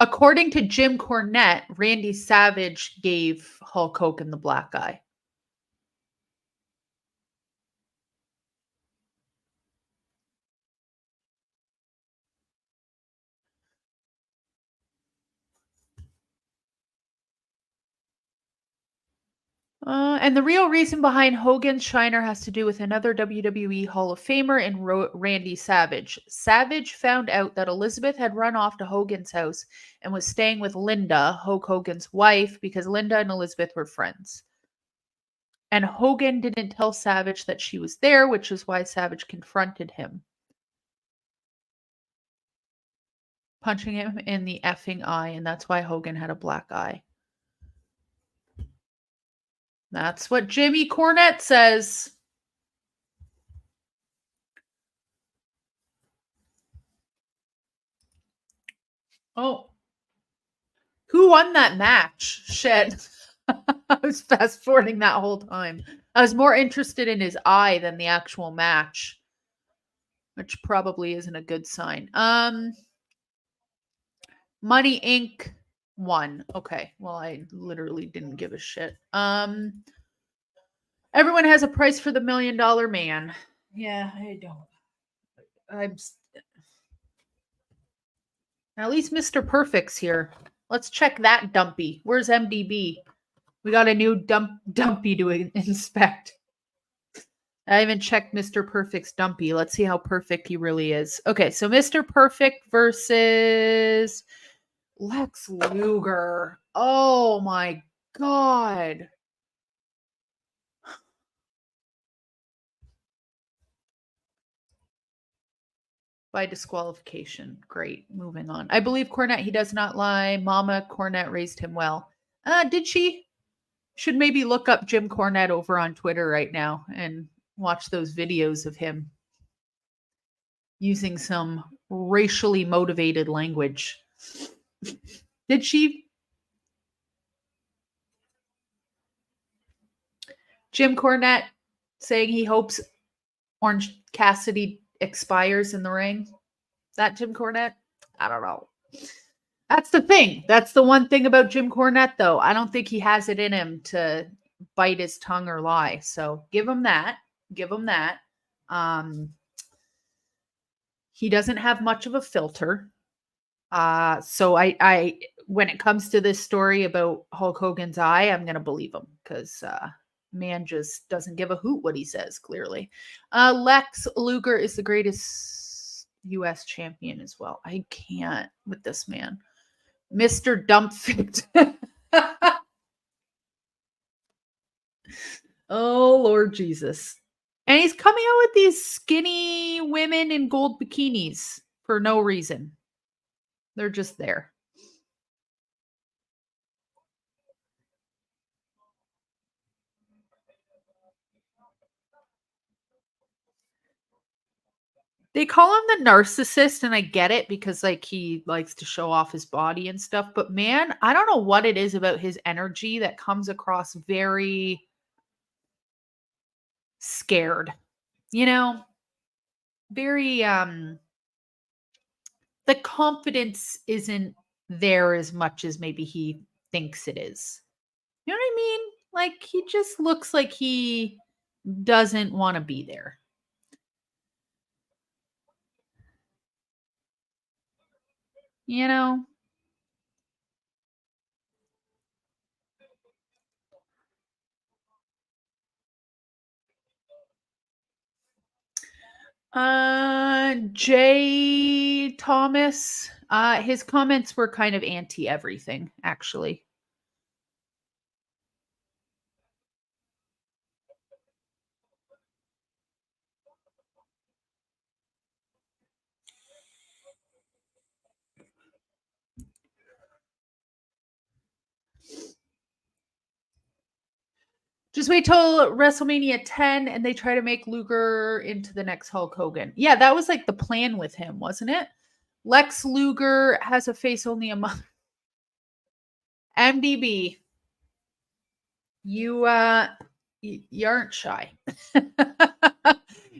According to Jim Cornette, Randy Savage gave Hulk Hogan the black eye. And the real reason behind Hogan's Shiner has to do with another WWE Hall of Famer in Randy Savage. Savage found out that Elizabeth had run off to Hogan's house and was staying with Linda, Hulk Hogan's wife, because Linda and Elizabeth were friends. And Hogan didn't tell Savage that she was there, which is why Savage confronted him, punching him in the effing eye, and that's why Hogan had a black eye. That's what Jimmy Cornette says. Oh. Who won that match? Shit. I was fast forwarding that whole time. I was more interested in his eye than the actual match, which probably isn't a good sign. Money Inc. won. Okay. Well, I literally didn't give a shit. Everyone has a price for the $1 Million Man. Yeah, I don't. At least Mr. Perfect's here. Let's check that dumpy. Where's MDB? We got a new dumpy to inspect. I haven't checked Mr. Perfect's dumpy. Let's see how perfect he really is. Okay, so Mr. Perfect versus Lex Luger. Oh my god. By disqualification. Great. Moving on. I believe Cornette, he does not lie. Mama Cornette raised him well. Did she? Should maybe look up Jim Cornette over on Twitter right now and watch those videos of him using some racially motivated language. Did she? Jim Cornette saying he hopes Orange Cassidy expires in the ring. Is that Jim Cornette? I don't know. That's the thing. That's the one thing about Jim Cornette, though. I don't think he has it in him to bite his tongue or lie. So give him that. Give him that. He doesn't have much of a filter. So I when it comes to this story about Hulk Hogan's eye, I'm gonna believe him because man just doesn't give a hoot what he says. Clearly, Lex Luger is the greatest U.S. champion as well. I can't with this man, Mr. Dumpfit. Oh Lord Jesus! And he's coming out with these skinny women in gold bikinis for no reason. They're just there. They call him the narcissist, and I get it because like he likes to show off his body and stuff. But man, I don't know what it is about his energy that comes across very scared. You know, very the confidence isn't there as much as maybe he thinks it is. You know what I mean? Like he just looks like he doesn't want to be there. You know? Jay Thomas, his comments were kind of anti everything, actually. Just wait till WrestleMania 10 and they try to make Luger into the next Hulk Hogan. Yeah, that was like the plan with him, wasn't it? Lex Luger has a face only a month. MDB, you you aren't shy.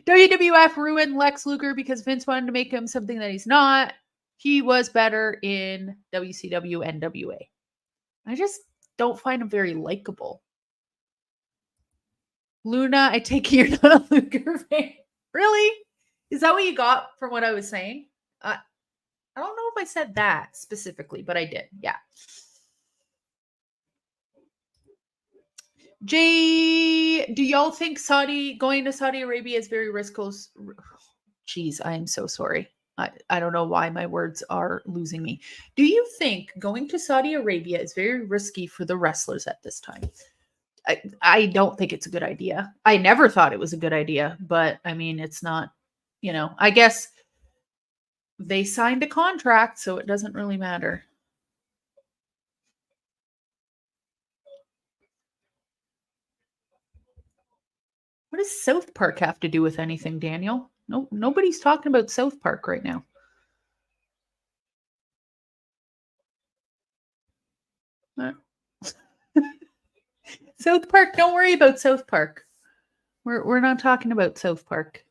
WWF ruined Lex Luger because Vince wanted to make him something that he's not. He was better in WCW NWA. I just don't find him very likable. Luna, I take it you're not a Luger fan. Really? Is that what you got from what I was saying? I don't know if I said that specifically, but I did. Yeah. Jay, do y'all think going to Saudi Arabia is very risky? Jeez, I am so sorry. I don't know why my words are losing me. Do you think going to Saudi Arabia is very risky for the wrestlers at this time? I don't think it's a good idea. I never thought it was a good idea, but I mean, it's not, I guess they signed a contract, so it doesn't really matter. What does South Park have to do with anything, Daniel? No, nobody's talking about South Park right now. South Park, don't worry about South Park. We're not talking about South Park.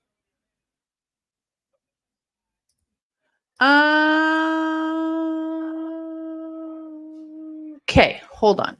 Okay, hold on.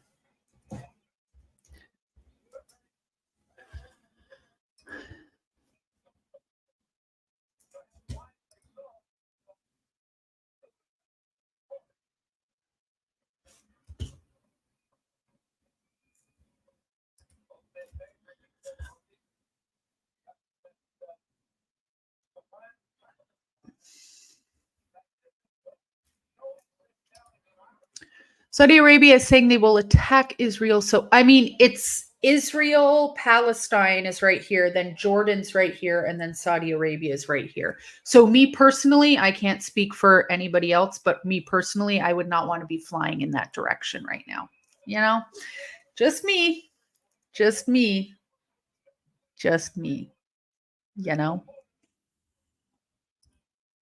Saudi Arabia is saying they will attack Israel. So, I mean, it's Israel, Palestine is right here, then Jordan's right here, and then Saudi Arabia is right here. So, me personally, I can't speak for anybody else, but me personally, I would not want to be flying in that direction right now. Just me, just me, just me, you know.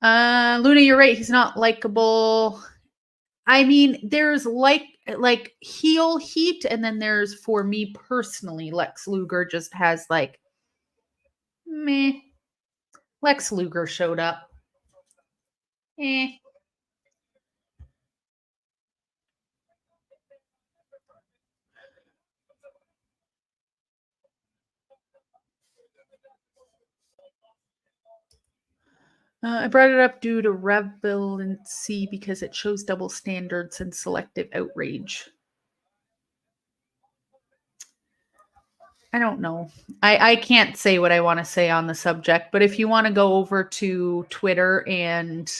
Luna, you're right. He's not likable. I mean, there's like heel heat, and then there's for me personally, Lex Luger just has like meh. Lex Luger showed up. Eh. I brought it up due to relevancy because it shows double standards and selective outrage. I don't know. I can't say what I want to say on the subject, but if you want to go over to Twitter and,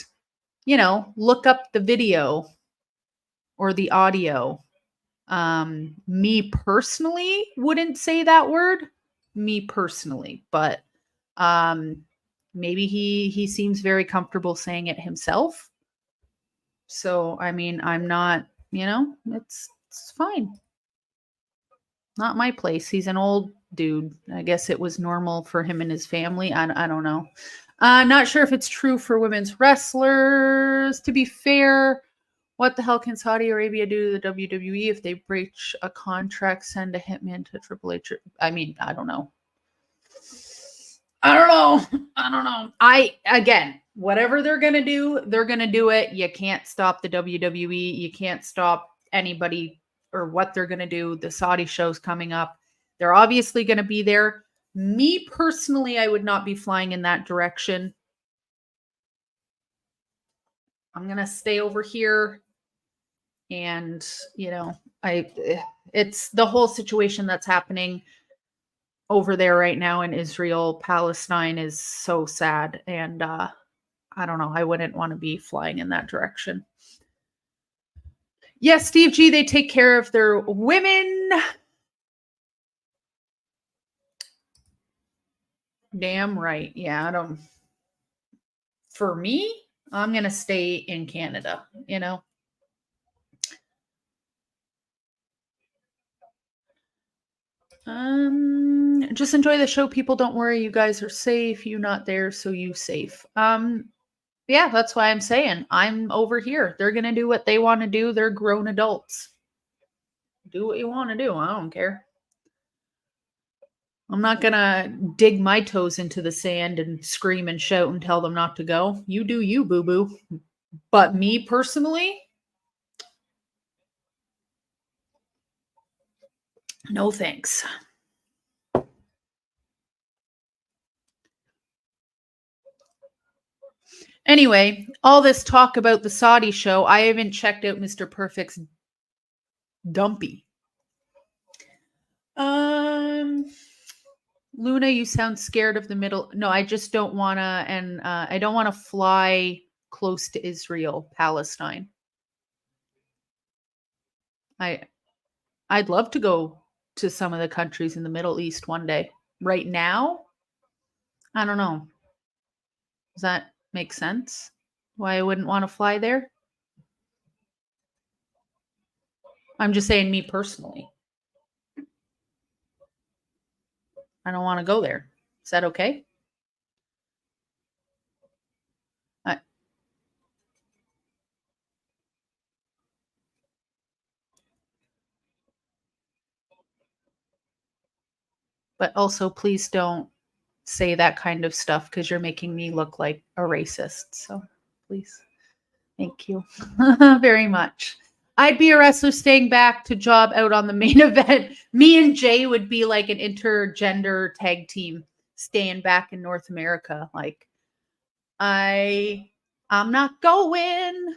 look up the video or the audio. Me personally wouldn't say that word. Me personally, but um maybe he seems very comfortable saying it himself. So I mean, I'm not, it's fine. Not my place. He's an old dude. I guess it was normal for him and his family. I don't know. Not sure if it's true for women's wrestlers. To be fair, what the hell can Saudi Arabia do to the WWE if they breach a contract, send a hitman to Triple H? I mean, I don't know. I don't know. Again, whatever they're going to do, they're going to do it. You can't stop the WWE. You can't stop anybody or what they're going to do. The Saudi show's coming up. They're obviously going to be there. Me personally, I would not be flying in that direction. I'm going to stay over here. And, it's the whole situation that's happening over there right now in Israel, Palestine is so sad. And I don't know. I wouldn't want to be flying in that direction. Yes, Steve G, they take care of their women. Damn right. Yeah, I don't. For me, I'm going to stay in Canada, Just enjoy the show. People, don't worry. You guys are safe. You not there, so you safe. Yeah, that's why I'm saying I'm over here. They're gonna do what they want to do. They're grown adults. Do what you want to do. I don't care. I'm not gonna dig my toes into the sand and scream and shout and tell them not to go. You do you, boo boo. But me personally, no thanks. Anyway, all this talk about the Saudi show, I haven't checked out Mr. Perfect's dumpy. Luna, you sound scared of the middle. No, I just don't want to, and I don't want to fly close to Israel, Palestine. I'd love to go to some of the countries in the Middle East one day. Right now, I don't know. Does that make sense? Why I wouldn't want to fly there? I'm just saying me personally. I don't want to go there. Is that okay? But also, please don't say that kind of stuff because you're making me look like a racist. So please. Thank you very much. I'd be a wrestler staying back to job out on the main event. Me and Jay would be like an intergender tag team staying back in North America. Like, I'm not going.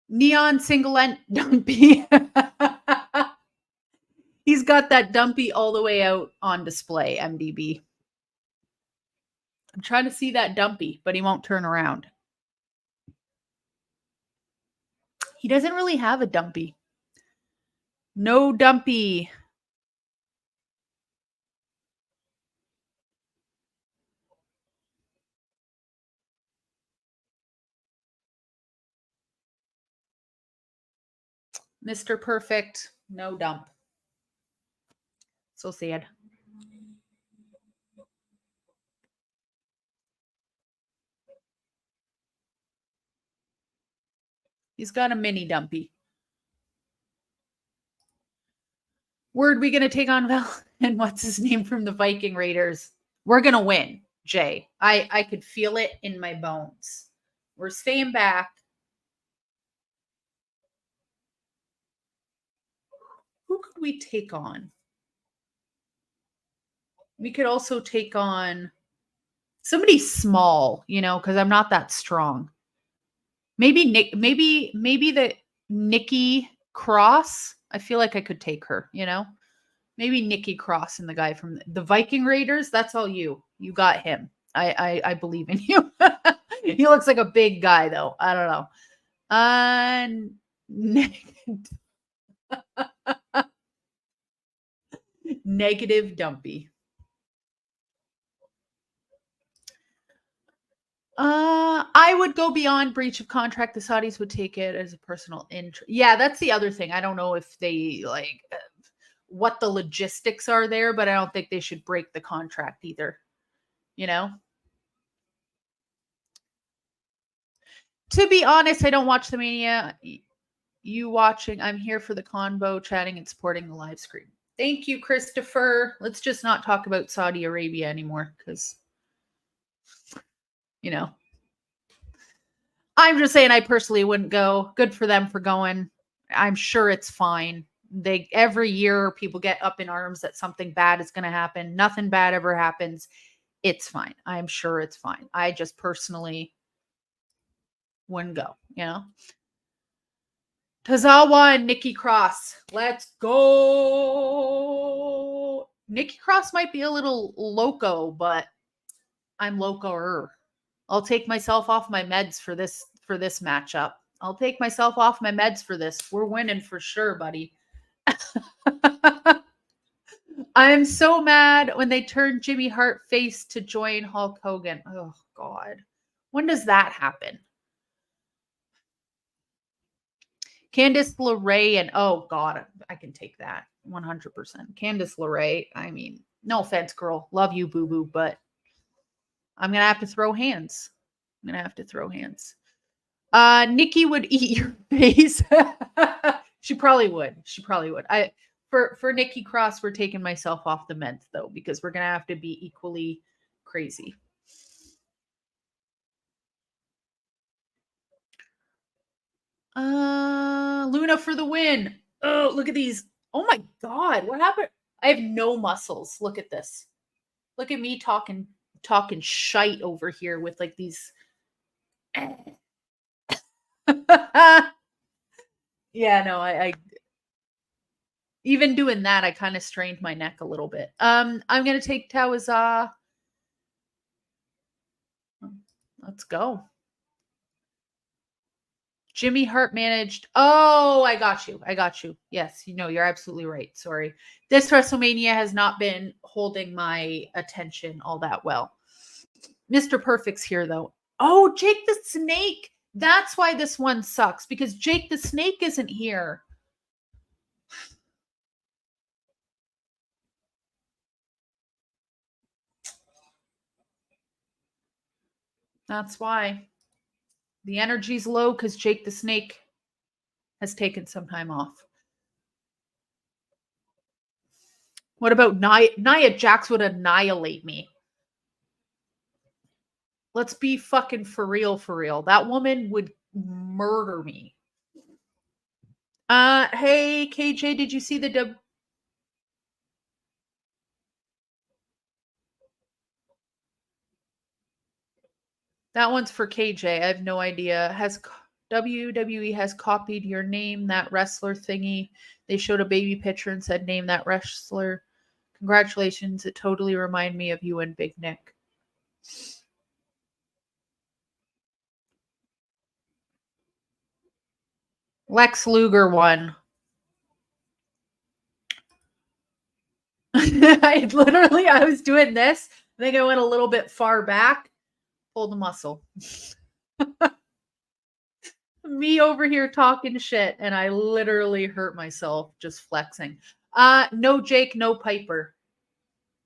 Neon singlet dumpy. He's got that dumpy all the way out on display, MDB. I'm trying to see that dumpy, but he won't turn around. He doesn't really have a dumpy. No dumpy. Mr. Perfect, no dump. So sad. He's got a mini dumpy. Word, we gonna take on Val and what's his name from the Viking Raiders? We're gonna win, Jay. I could feel it in my bones. We're staying back. Who could we take on? We could also take on Somebody small, because I'm not that strong. Maybe maybe the Nikki Cross. I feel like I could take her, Maybe Nikki Cross and the guy from the Viking Raiders. That's all you. You got him. I believe in you. He looks like a big guy though. I don't know. Negative Dumpy. I would go beyond breach of contract. The Saudis would take it as a personal interest. Yeah, that's the other thing. I don't know if they what the logistics are there, but I don't think they should break the contract either. To be honest, I don't watch the Mania. You watching? I'm here for the convo, chatting, and supporting the live stream. Thank you, Christopher. Let's just not talk about Saudi Arabia anymore because, I'm just saying I personally wouldn't go. Good for them for going. I'm sure it's fine. Every year people get up in arms that something bad is going to happen. Nothing bad ever happens. It's fine. I'm sure it's fine. I just personally wouldn't go, Tazawa and Nikki Cross. Let's go. Nikki Cross might be a little loco, but I'm loco-er. I'll take myself off my meds for this matchup. I'll take myself off my meds for this. We're winning for sure, buddy. I'm so mad when they turned Jimmy Hart face to join Hulk Hogan. Oh, God. When does that happen? Candice LeRae and oh, God, I can take that 100%. Candice LeRae, I mean, no offense, girl. Love you, boo-boo, but I'm going to have to throw hands. Nikki would eat your face. She probably would. For Nikki Cross, we're taking myself off the meds though, because we're gonna have to be equally crazy. Luna for the win. Oh, look at these. Oh my God, what happened? I have no muscles. Look at this. Look at me talking shite over here with like these. Yeah, no, I even doing that, I kind of strained my neck a little bit. I'm gonna take Tawaza. Let's go. Jimmy Hart managed. Oh, I got you. Yes, you're absolutely right. Sorry. This WrestleMania has not been holding my attention all that well. Mr. Perfect's here though. Oh, Jake the Snake. That's why this one sucks, because Jake the Snake isn't here. That's why. The energy's low because Jake the Snake has taken some time off. What about Nia Jax would annihilate me? Let's be fucking for real, for real. That woman would murder me. Hey, KJ, did you see the That one's for KJ. I have no idea. Has WWE has copied your name, that wrestler thingy? They showed a baby picture and said, name that wrestler. Congratulations. It totally reminded me of you and Big Nick. Lex Luger won. I was doing this. I think I went a little bit far back. Pulled a muscle. Me over here talking shit, and I literally hurt myself just flexing. No Jake, no Piper.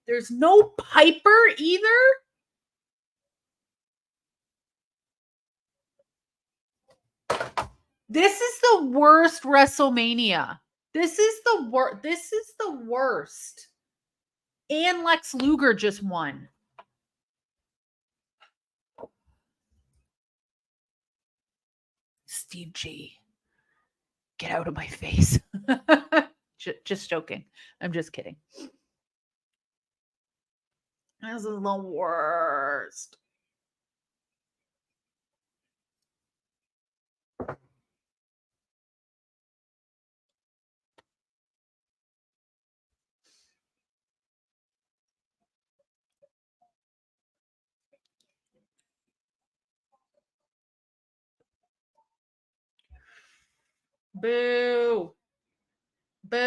There's no Piper either? This is the worst WrestleMania. This is the worst. And Lex Luger just won. Steve G. Get out of my face. Just joking. I'm just kidding. This is the worst. Boo. Boo.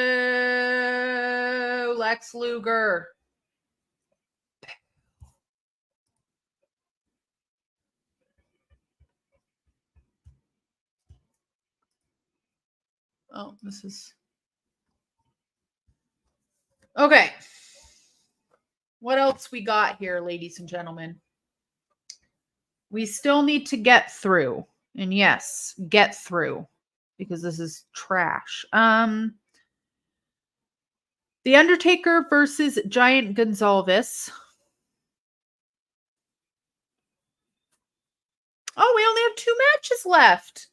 Lex Luger. Oh, this is... Okay. What else we got here, ladies and gentlemen? We still need to get through. And yes, get through. Because this is trash. The Undertaker versus Giant Gonzalez. Oh, we only have 2 matches left.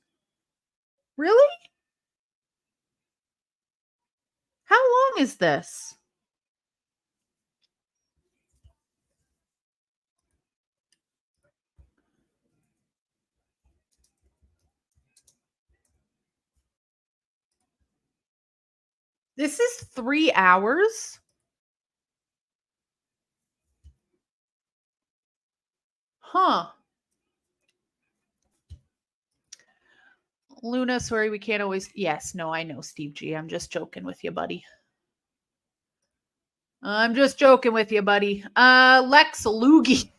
Really? How long is this? This is 3 hours? Huh. Luna, sorry, we can't always... Yes, no, I know, Steve G. I'm just joking with you, buddy. I'm just joking with you, buddy. Lex Luger.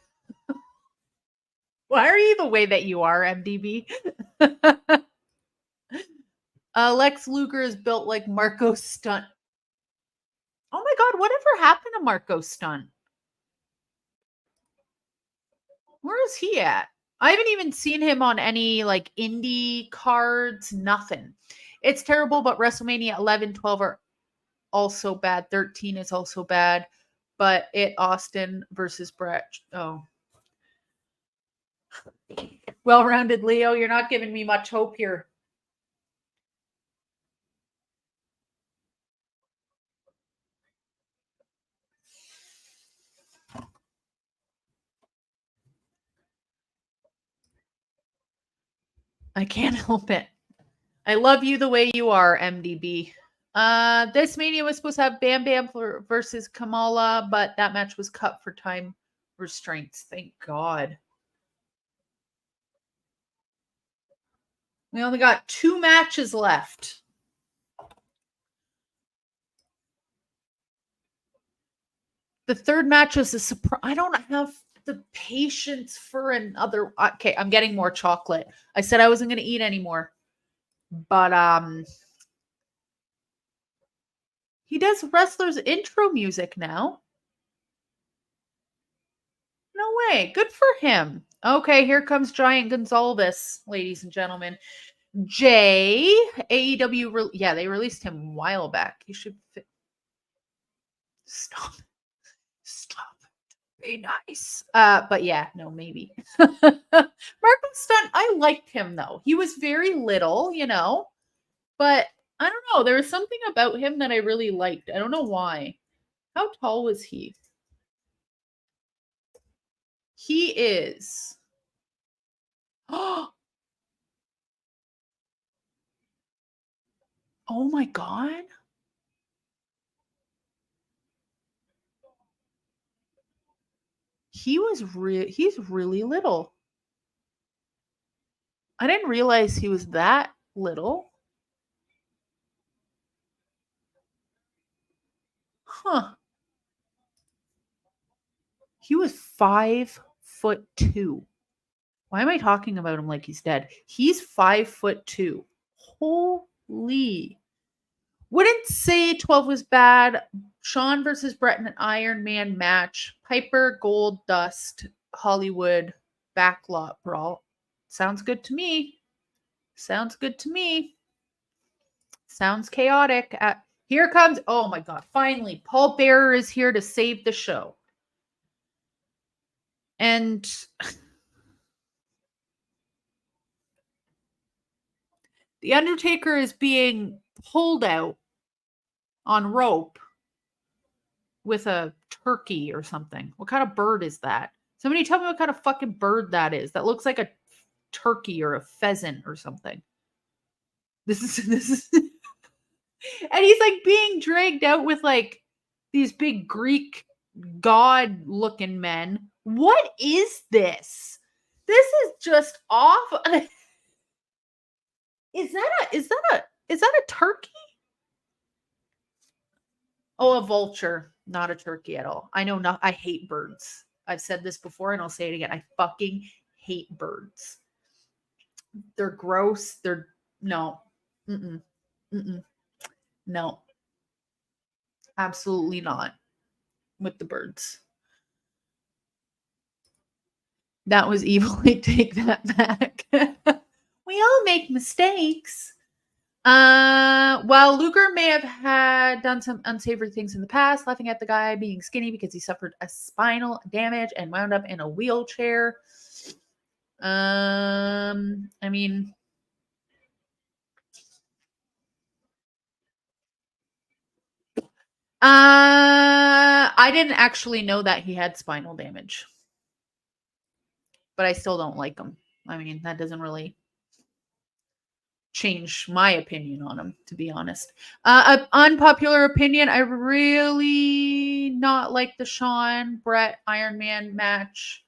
Why are you the way that you are, MDB? Lex Luger is built like Marco Stunt. Oh my god, whatever happened to Marco Stunt? Where is he at? I haven't even seen him on any like indie cards, nothing. It's terrible, but WrestleMania 11, 12 are also bad. 13 is also bad, but Austin versus Brett. Oh. Well-rounded Leo, you're not giving me much hope here. I can't help it. I love you the way you are, MDB. This Mania was supposed to have Bam Bam versus Kamala, but that match was cut for time restraints. Thank God. We only got 2 matches left. The third match was a surprise. I don't have the patience for another. Okay, I'm getting more chocolate. I said I wasn't going to eat anymore. But he does wrestlers intro music now. No way. Good for him. Okay, here comes Giant Gonzalez, ladies and gentlemen. Jay, AEW, yeah, they released him a while back. He should fit. Stop. Be nice. But yeah, no, maybe. Marco Stunt, I liked him though. He was very little, but I don't know. There was something about him that I really liked. I don't know why. How tall was he? He is. Oh my God. He's really little. I didn't realize he was that little. Huh. He was 5'2". Why am I talking about him like he's dead? He's 5'2". Holy. Wouldn't say 12 was bad. Shawn versus Brett in an Iron Man match. Piper, Gold, Dust, Hollywood, backlot brawl. Sounds good to me. Sounds good to me. Sounds chaotic. Here comes, oh my God, finally, Paul Bearer is here to save the show. And The Undertaker is being pulled out on rope with a turkey or something. What kind of bird is that? Somebody tell me what kind of fucking bird that is. That looks like a turkey or a pheasant or something. This is and he's like being dragged out with like these big Greek god looking men. What is this? This is just off. Is that a turkey? Oh, a vulture, not a turkey at all. I know not I hate birds. I've said this before and I'll say it again. I fucking hate birds. They're gross. They're no. Mm-mm. Mm-mm. No. Absolutely not with the birds. That was evil. I take that back. We all make mistakes. While Luger may have had done some unsavory things in the past, laughing at the guy being skinny because he suffered a spinal damage and wound up in a wheelchair. I mean, I didn't actually know that he had spinal damage, but I still don't like him. I mean, that doesn't really change my opinion on him, to be honest. An unpopular opinion, I really not like the Shawn Brett Iron Man match.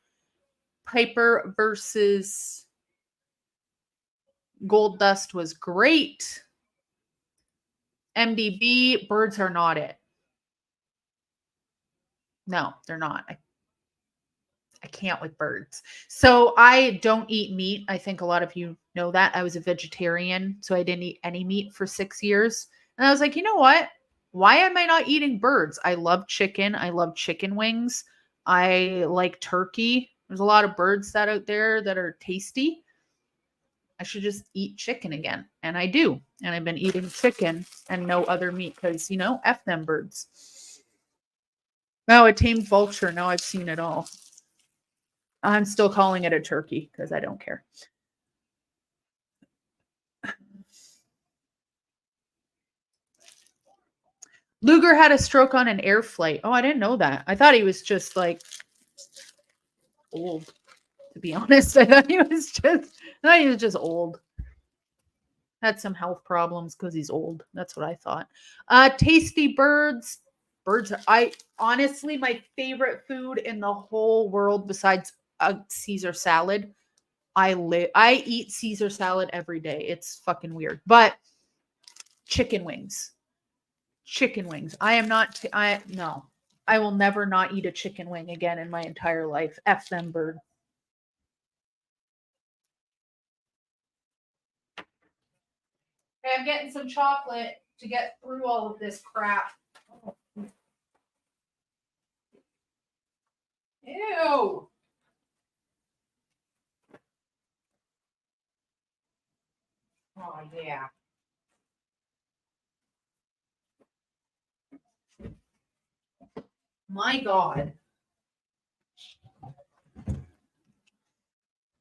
Piper versus Gold Dust was great. MDB, birds are not it. No, they're not. I can't with birds. So I don't eat meat. I think a lot of you know that. I was a vegetarian, so I didn't eat any meat for 6 years. And I was like, you know what? Why am I not eating birds? I love chicken. I love chicken wings. I like turkey. There's a lot of birds that out there that are tasty. I should just eat chicken again. And I do. And I've been eating chicken and no other meat because, F them birds. No, a tame vulture. No, I've seen it all. I'm still calling it a turkey because I don't care. Luger had a stroke on an air flight. Oh, I didn't know that. I thought he was just like old, to be honest. I thought he was just old. Had some health problems because he's old. That's what I thought. Tasty birds. Birds are I honestly my favorite food in the whole world besides a Caesar salad. I eat Caesar salad every day. It's fucking weird. But chicken wings. Chicken wings. I am not I no. I will never not eat a chicken wing again in my entire life. F them bird. Okay, I'm getting some chocolate to get through all of this crap. Ew. Oh yeah. My God.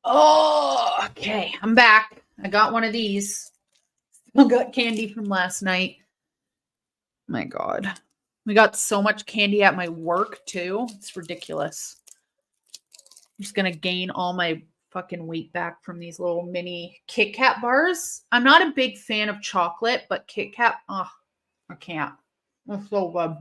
Oh, okay. I'm back. I got one of these. Still got candy from last night. My God. We got so much candy at my work too. It's ridiculous. I'm just gonna gain all my fucking weight back from these little mini Kit Kat bars. I'm not a big fan of chocolate, but Kit Kat, oh, I can't. It's so good.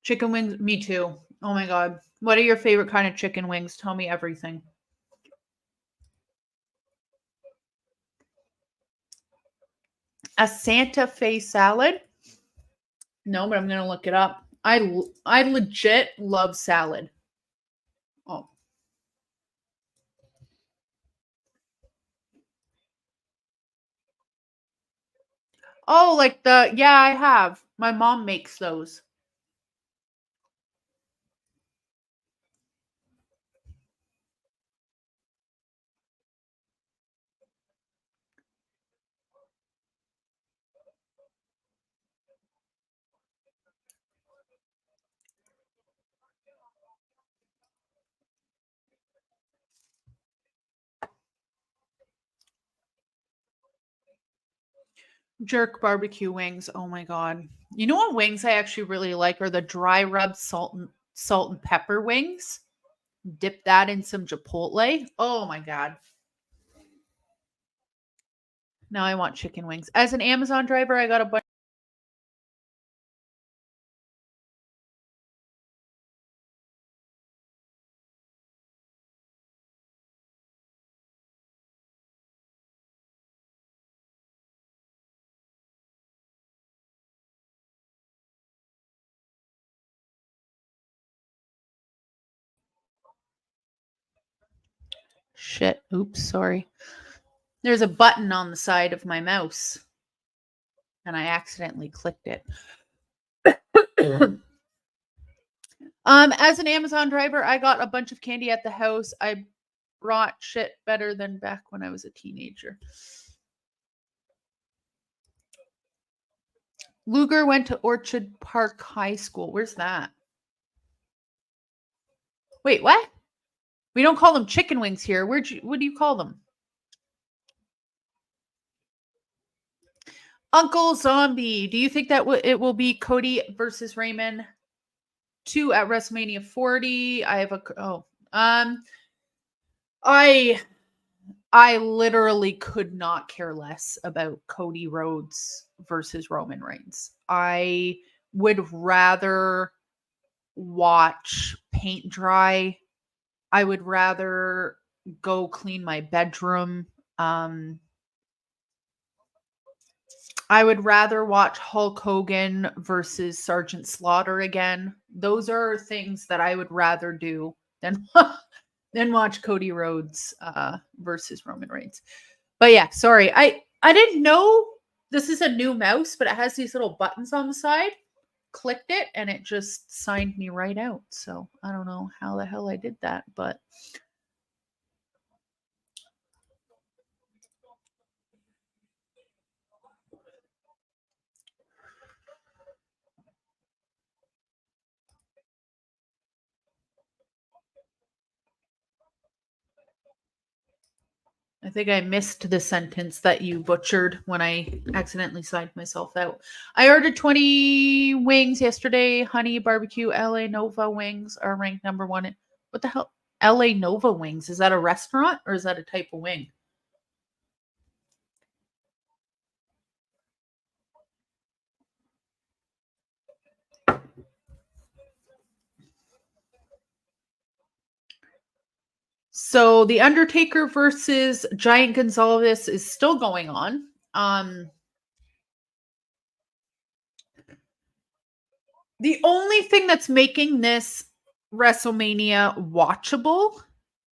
Chicken wings, me too. Oh my God. What are your favorite kind of chicken wings? Tell me everything. A Santa Fe salad? No, but I'm gonna look it up. I legit love salad. Oh, oh, like yeah, I have. My mom makes those. Jerk barbecue wings. Oh my god. You know what wings I actually really like are the dry rub salt and pepper wings. Dip that in some chipotle. Oh my god. Now I want chicken wings. As an Amazon driver, I got a bunch. Shit. Oops, sorry. There's a button on the side of my mouse and I accidentally clicked it. As an Amazon driver, I got a bunch of candy at the house. I brought shit better than back when I was a teenager. Luger went to Orchard Park High School. Where's that? Wait, what? We don't call them chicken wings here. What do you call them? Uncle Zombie. Do you think that it will be Cody versus Raymond 2 at WrestleMania 40? I literally could not care less about Cody Rhodes versus Roman Reigns. I would rather watch paint dry. I would rather go clean my bedroom. I would rather watch Hulk Hogan versus Sergeant Slaughter again. Those are things that I would rather do than than watch Cody Rhodes versus Roman Reigns. But yeah, sorry. I didn't know this is a new mouse, but it has these little buttons on the side. Clicked it and it just signed me right out. So I don't know how the hell I did that, but I think I missed the sentence that you butchered when I accidentally signed myself out. I ordered 20 wings yesterday. Honey barbecue LA Nova wings are ranked number one. What the hell? LA Nova wings. Is that a restaurant or is that a type of wing? So the Undertaker versus Giant Gonzalez is still going on. The only thing that's making this WrestleMania watchable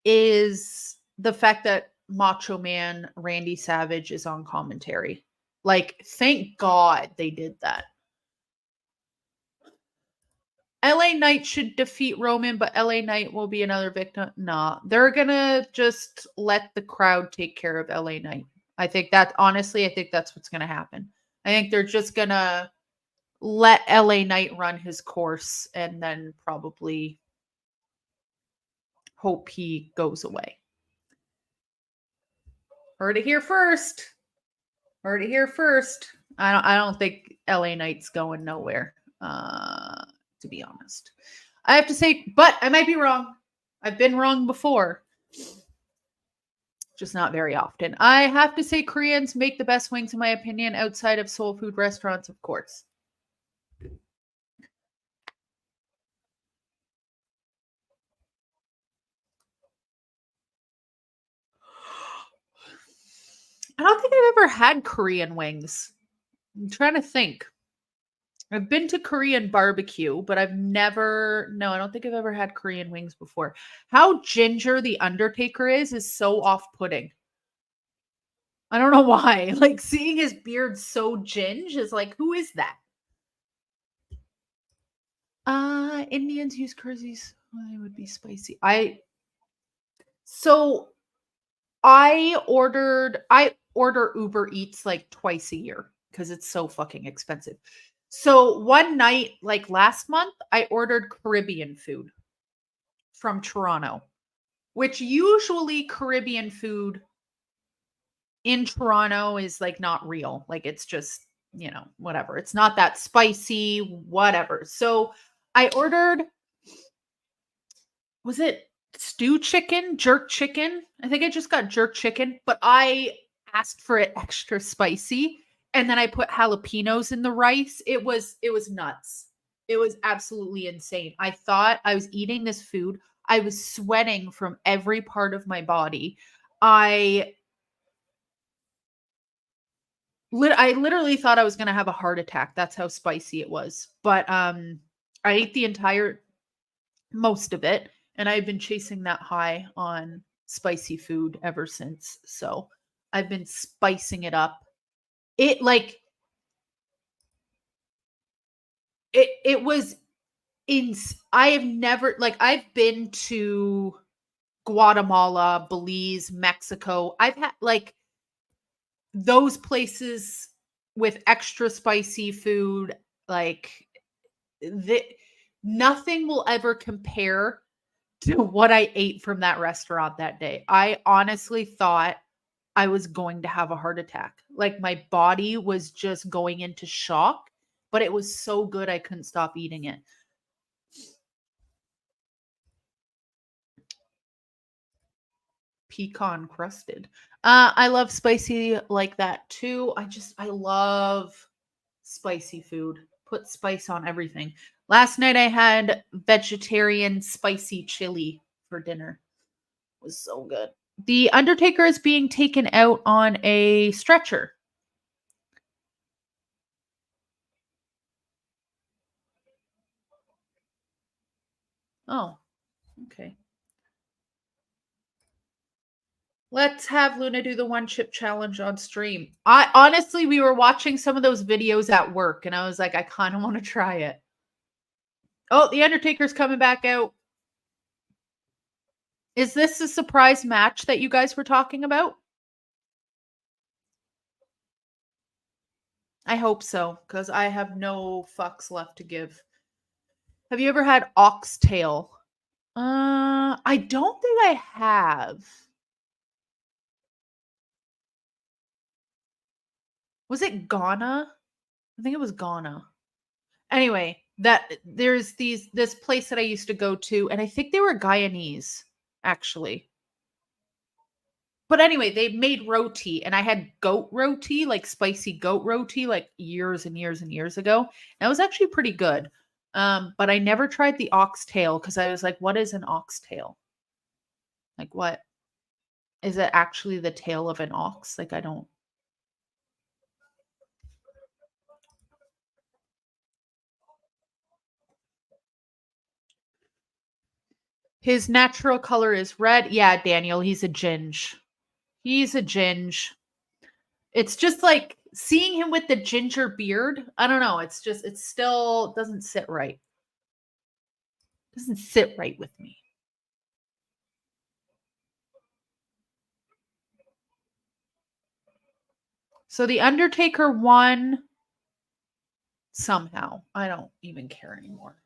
is the fact that Macho Man Randy Savage is on commentary. Like, thank God they did that. LA Knight should defeat Roman, but LA Knight will be another victim. Nah, they're gonna just let the crowd take care of LA Knight. I think honestly, I think that's what's gonna happen. I think they're just gonna let LA Knight run his course and then probably hope he goes away. Heard it here first. Heard it here first. I don't think LA Knight's going nowhere. To be honest. I have to say, but I might be wrong. I've been wrong before. Just not very often. I have to say Koreans make the best wings in my opinion outside of soul food restaurants, of course. I don't think I've ever had Korean wings. I'm trying to think. I've been to Korean barbecue, but I don't think I've ever had Korean wings before. How ginger the Undertaker is so off-putting. I don't know why. Like seeing his beard so ginge is like, who is that? Indians use curries. They would be spicy. So I order Uber Eats like twice a year because it's so fucking expensive. So one night, like last month, I ordered Caribbean food from Toronto, which usually Caribbean food in Toronto is like not real. Like it's just, whatever. It's not that spicy, whatever. So I ordered, was it stew chicken, jerk chicken? I think I just got jerk chicken, but I asked for it extra spicy and then I put jalapenos in the rice. It was nuts. It was absolutely insane. I thought I was eating this food. I was sweating from every part of my body. I I literally thought I was going to have a heart attack. That's how spicy it was. But I ate the entire most of it and I've been chasing that high on spicy food ever since. So, I've been spicing it up. It like it was in I have never like I've been to Guatemala, Belize, Mexico. I've had like those places with extra spicy food, like the nothing will ever compare to what I ate from that restaurant that day. I honestly thought I was going to have a heart attack. Like my body was just going into shock, but it was so good I couldn't stop eating it. Pecan crusted. I love spicy like that too. I love spicy food. Put spice on everything. Last night I had vegetarian spicy chili for dinner. It was so good. The Undertaker is being taken out on a stretcher. Oh, okay. Let's have Luna do the one chip challenge on stream. I honestly, we were watching some of those videos at work and I was like, I kind of want to try it. Oh, the Undertaker's coming back out. Is this a surprise match that you guys were talking about? I hope so, because I have no fucks left to give. Have you ever had oxtail? I don't think I have. Was it Ghana? I think it was Ghana. Anyway, that there's this place that I used to go to, and I think they were Guyanese, actually. But anyway, they made roti, and I had goat roti, like spicy goat roti, like years and years and years ago. And it was actually pretty good. But I never tried the oxtail because I was like, what is an oxtail? Like, what is it actually the tail of an ox? Like, I don't. His natural color is red. Yeah, Daniel, he's a ginge. He's a ginge. It's just like seeing him with the ginger beard. I don't know. It still doesn't sit right. Doesn't sit right with me. So the Undertaker won somehow. I don't even care anymore.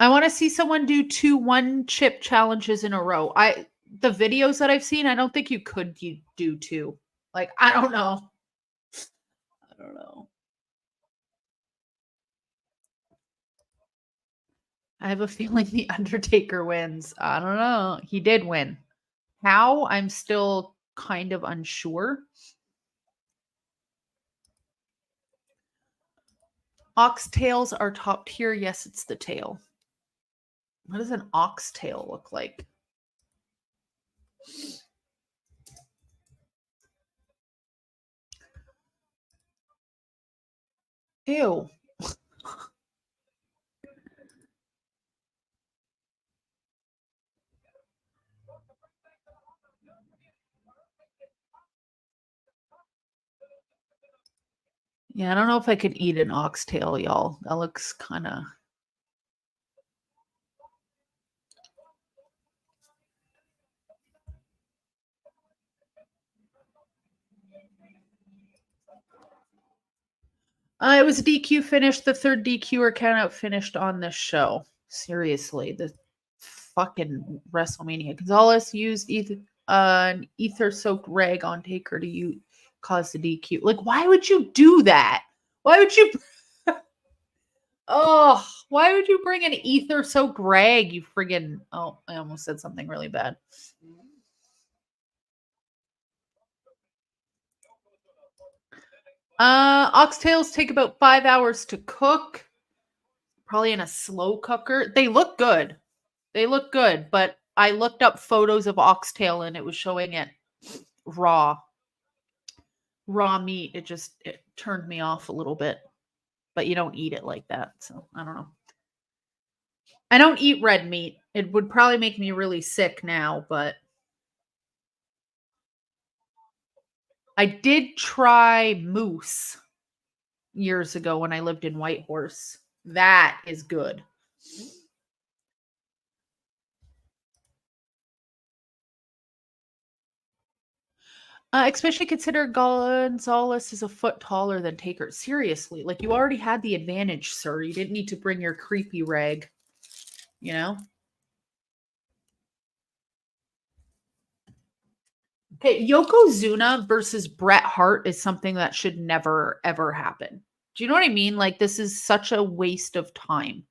I want to see someone do 2 one chip challenges in a row. The videos that I've seen, I don't think you could do 2. Like, I don't know. I don't know. I have a feeling the Undertaker wins. I don't know. He did win. How? I'm still kind of unsure. Oxtails are top tier. Yes, it's the tail. What does an oxtail look like? Ew. Yeah, I don't know if I could eat an oxtail, y'all. That looks kind of. It was a DQ finish, the third DQ or countout finished on this show. Seriously, the fucking WrestleMania. Gonzalez used either. an ether-soaked rag on Taker to you cause the DQ. Like, why would you do that? Why would you Oh, why would you bring an ether-soaked rag, you friggin' oh, I almost said something really bad. Oxtails take about 5 hours to cook, probably in a slow cooker. They look good. They look good, but I looked up photos of oxtail and it was showing it raw. Raw meat. It turned me off a little bit. But you don't eat it like that, so I don't know. I don't eat red meat. It would probably make me really sick now, but I did try moose years ago when I lived in Whitehorse. That is good. Especially consider Gonzalez is a foot taller than Taker. Seriously, like you already had the advantage, sir. You didn't need to bring your creepy rag, you know? Okay, Yokozuna versus Bret Hart is something that should never, ever happen. Do you know what I mean? Like, this is such a waste of time.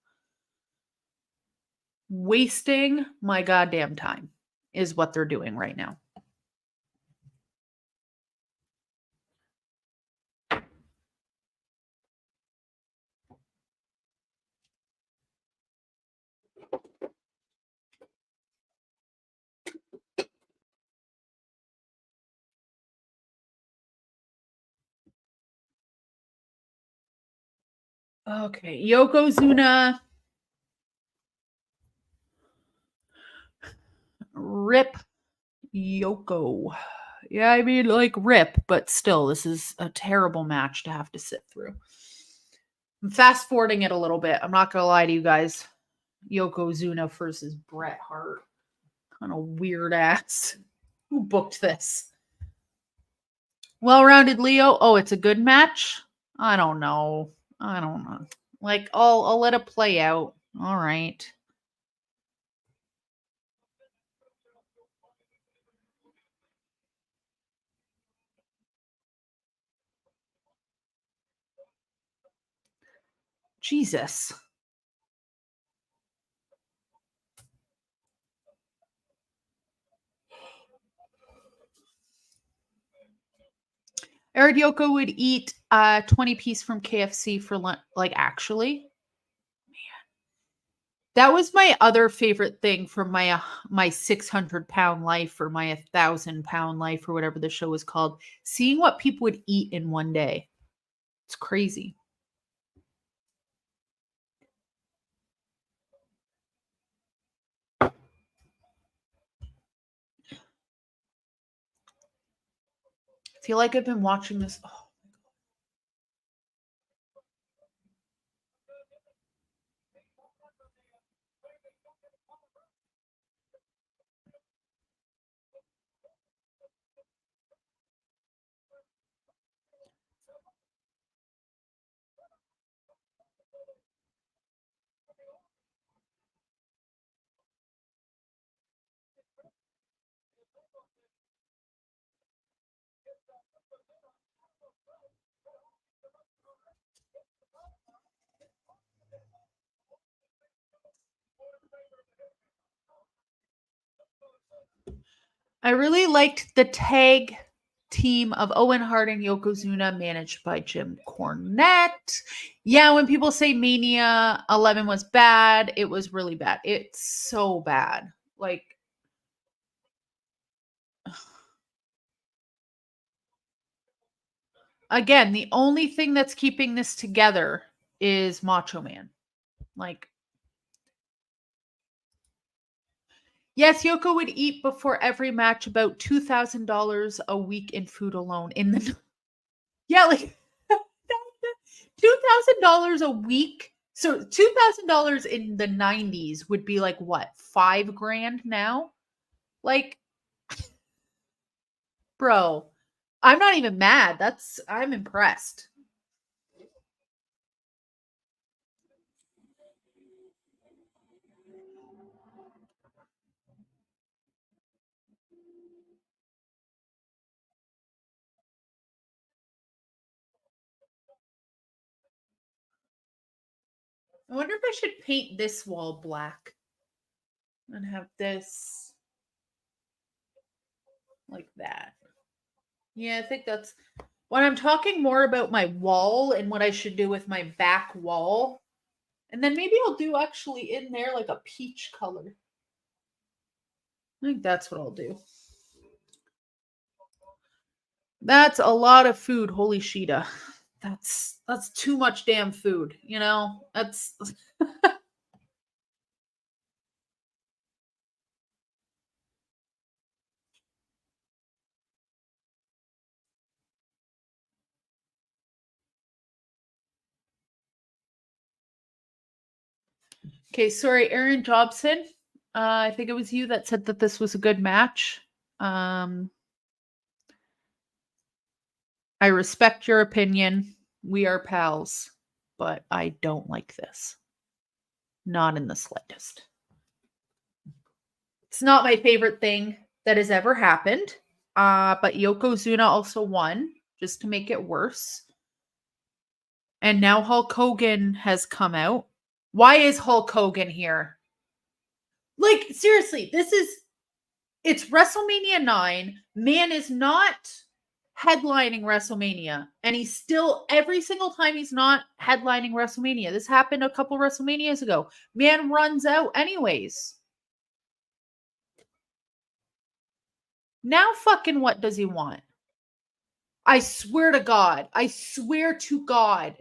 Wasting my goddamn time is what they're doing right now. Okay, Yokozuna, rip Yoko. Yeah, I mean, like, rip, but still, this is a terrible match to have to sit through. I'm fast forwarding it a little bit. I'm not gonna lie to you guys. Yokozuna versus Bret Hart. Kind of weird ass. Who booked this? Well-rounded Leo. Oh, it's a good match. I don't know. I don't know. Like, I'll let it play out. All right. Jesus. Eric Yoko would eat 20 piece from KFC for lunch. Like, actually, that was my other favorite thing from my 600-pound life or my 1,000-pound life or whatever the show was called. Seeing what people would eat in one day. It's crazy. I feel like I've been watching this. Oh. I really liked the tag team of Owen Hart and Yokozuna managed by Jim Cornette. Yeah, when people say Mania 11 was bad, it was really bad. It's so bad. Like, again, the only thing that's keeping this together is Macho Man. Like, yes, Yoko would eat before every match about $2,000 a week in food alone. In the yeah, like $2,000 a week. So $2,000 in the 90s would be like what, 5 grand now? Like, bro, I'm not even mad. I'm impressed. I wonder if I should paint this wall black and have this like that. Yeah, I think that's when I'm talking more about my wall and what I should do with my back wall. And then maybe I'll do actually in there like a peach color. I think that's what I'll do. That's a lot of food. Holy Sheeta. That's too much damn food, you know? That's okay. Sorry, Aaron Jobson. I think it was you that said that this was a good match. Um, I respect your opinion. We are pals, but I don't like this. Not in the slightest. It's not my favorite thing that has ever happened. But Yokozuna also won, just to make it worse. And now Hulk Hogan has come out. Why is Hulk Hogan here? Like, seriously, it's WrestleMania 9. Man is not headlining WrestleMania. And he's still, every single time he's not headlining WrestleMania. This happened a couple WrestleManias ago. Man runs out anyways. Now fucking what does he want? I swear to God. I swear to God.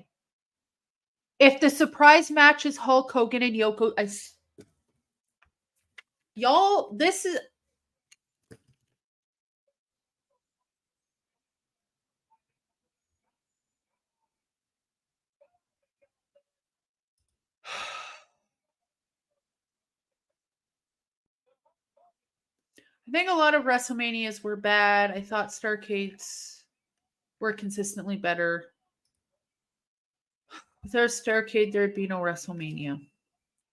If the surprise match is Hulk Hogan and Yoko, y'all, this is I think a lot of WrestleManias were bad. I thought Starcades were consistently better. Without Starcade, there'd be no WrestleMania.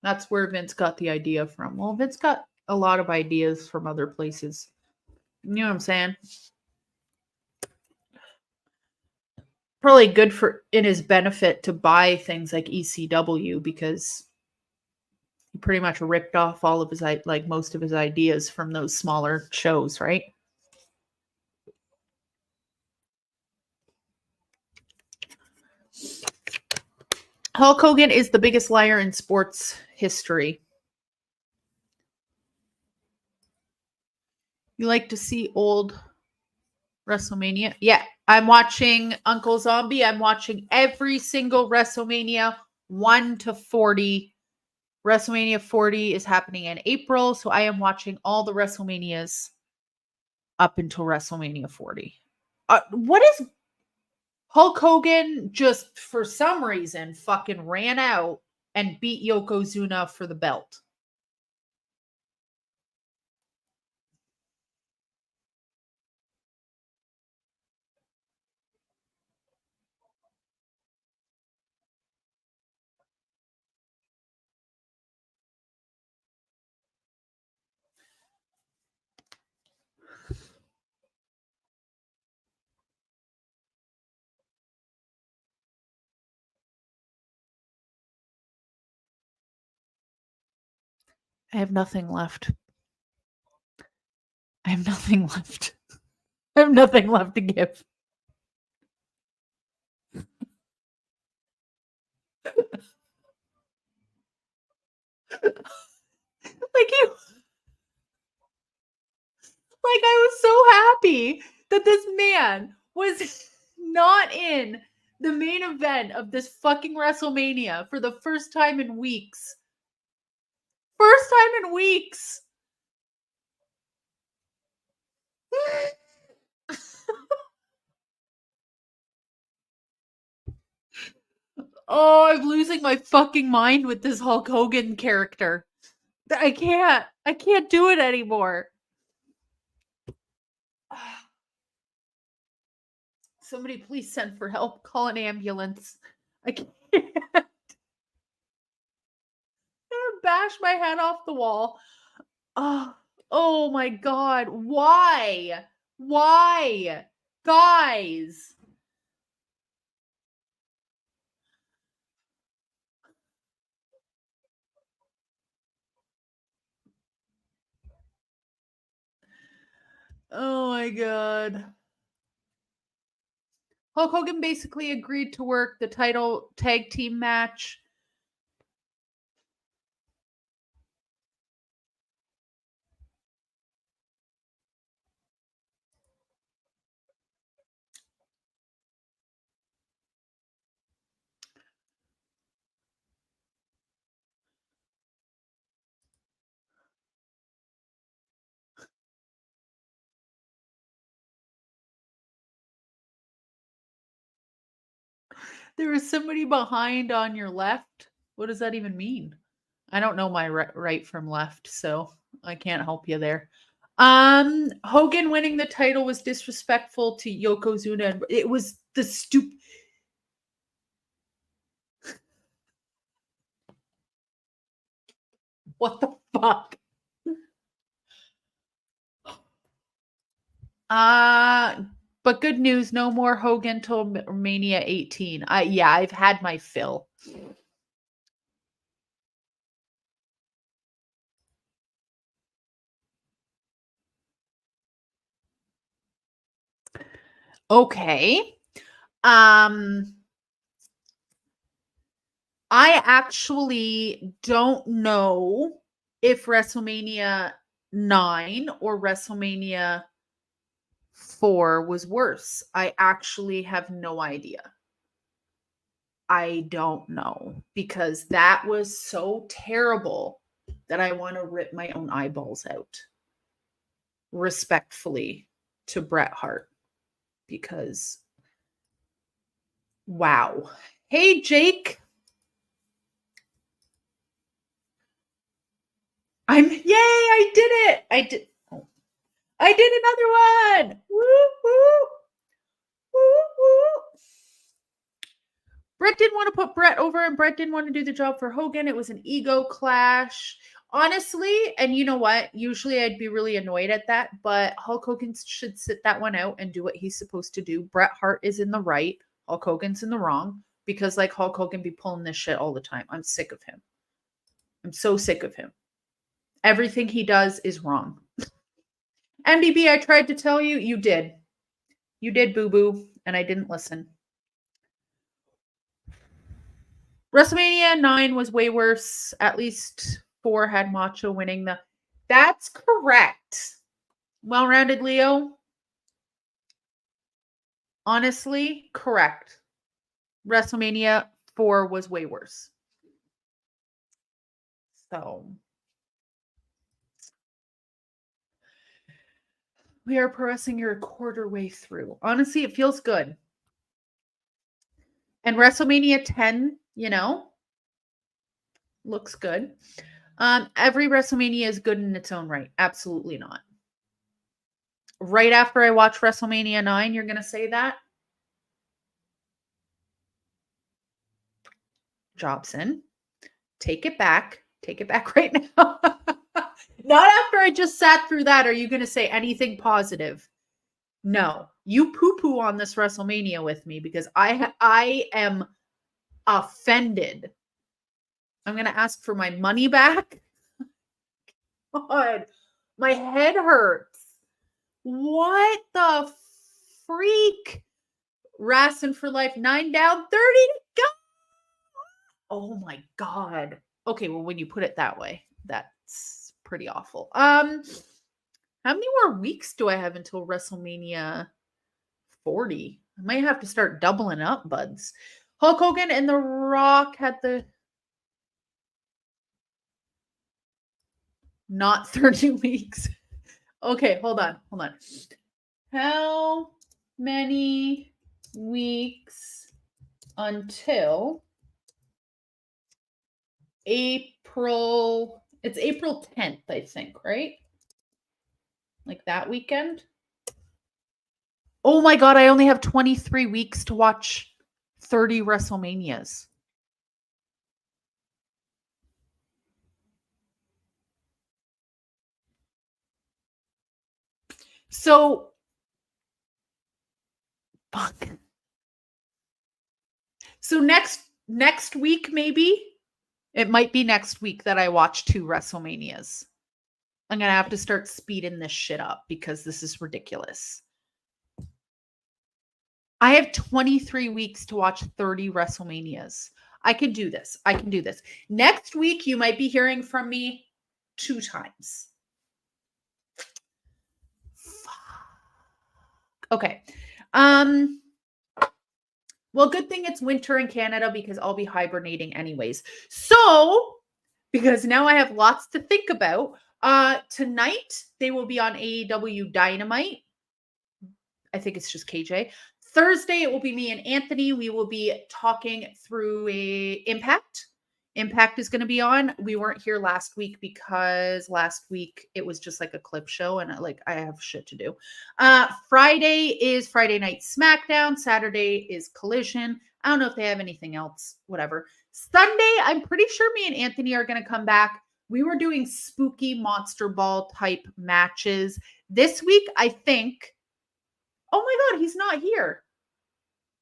That's where Vince got the idea from. Well, Vince got a lot of ideas from other places. You know what I'm saying? Probably good for in his benefit to buy things like ECW because he pretty much ripped off all of his like most of his ideas from those smaller shows, right? Hulk Hogan is the biggest liar in sports history. You like to see old WrestleMania? Yeah, I'm watching Uncle Zombie. I'm watching every single WrestleMania 1 to 40. WrestleMania 40 is happening in April, so I am watching all the WrestleManias up until WrestleMania 40. What is Hulk Hogan just for some reason fucking ran out and beat Yokozuna for the belt? I have nothing left. I have nothing left. I have nothing left to give. Like you like I was so happy that this man was not in the main event of this fucking WrestleMania for the first time in weeks. First time in weeks. Oh, I'm losing my fucking mind with this Hulk Hogan character. I can't. I can't do it anymore. Somebody please send for help. Call an ambulance. I can't. Bash my head off the wall. Oh, oh my god. Why? Why? Guys. Oh my God. Hulk Hogan basically agreed to work the title tag team match. There is somebody behind on your left. What does that even mean? I don't know my right from left, so I can't help you there. Hogan winning the title was disrespectful to Yokozuna. It was the stupid. What the fuck? Uh but good news, no more Hogan till Mania 18. Yeah, I've had my fill. Okay. Um I actually don't know if WrestleMania 9 or WrestleMania 4 was worse. I actually have no idea. I don't know because that was so terrible that I want to rip my own eyeballs out respectfully to Bret Hart because wow. Hey, Jake. Yay, I did it. I did another one. Woo, woo, woo, woo. Bret didn't want to put Bret over and Bret didn't want to do the job for Hogan. It was an ego clash. Honestly, and you know what? Usually I'd be really annoyed at that, but Hulk Hogan should sit that one out and do what he's supposed to do. Bret Hart is in the right, Hulk Hogan's in the wrong because like Hulk Hogan be pulling this shit all the time. I'm sick of him. I'm so sick of him. Everything he does is wrong. MDB, I tried to tell you, you did. You did, boo boo, and I didn't listen. WrestleMania 9 was way worse. At least 4 had Macho winning the. That's correct. Well rounded Leo. Honestly, correct. WrestleMania 4 was way worse. So we are progressing your quarter way through. Honestly, it feels good. And WrestleMania 10, looks good. Every WrestleMania is good in its own right. Absolutely not. Right after I watch WrestleMania 9, you're going to say that? Jobson, take it back. Take it back right now. Not after I just sat through that. Are you going to say anything positive? No. You poo-poo on this WrestleMania with me because I am offended. I'm going to ask for my money back. God, my head hurts. What the freak? Rassin for life, 9 down, 30 to go. Oh my God. Okay, well, when you put it that way, that's pretty awful. How many more weeks do I have until WrestleMania 40? I might have to start doubling up, buds. Hulk Hogan and The Rock had the not 30 weeks. Okay, hold on. How many weeks until April? It's April 10th, I think, right? Like that weekend? Oh my God, I only have 23 weeks to watch 30 WrestleManias. So, fuck. So next week, maybe it might be next week that I watch 2 WrestleManias. I'm going to have to start speeding this shit up because this is ridiculous. I have 23 weeks to watch 30 WrestleManias. I can do this. I can do this. Next week, you might be hearing from me 2 times. Okay. Well, good thing it's winter in Canada because I'll be hibernating anyways. So, because now I have lots to think about. Tonight, they will be on AEW Dynamite. I think it's just KJ. Thursday, it will be me and Anthony. We will be talking through Impact. Impact is going to be on. We weren't here last week because last week it was just like a clip show and I have shit to do. Friday is Friday Night SmackDown. Saturday is Collision. I don't know if they have anything else, whatever. Sunday, I'm pretty sure me and Anthony are going to come back. We were doing spooky monster ball type matches. This week, I think, oh my God, he's not here.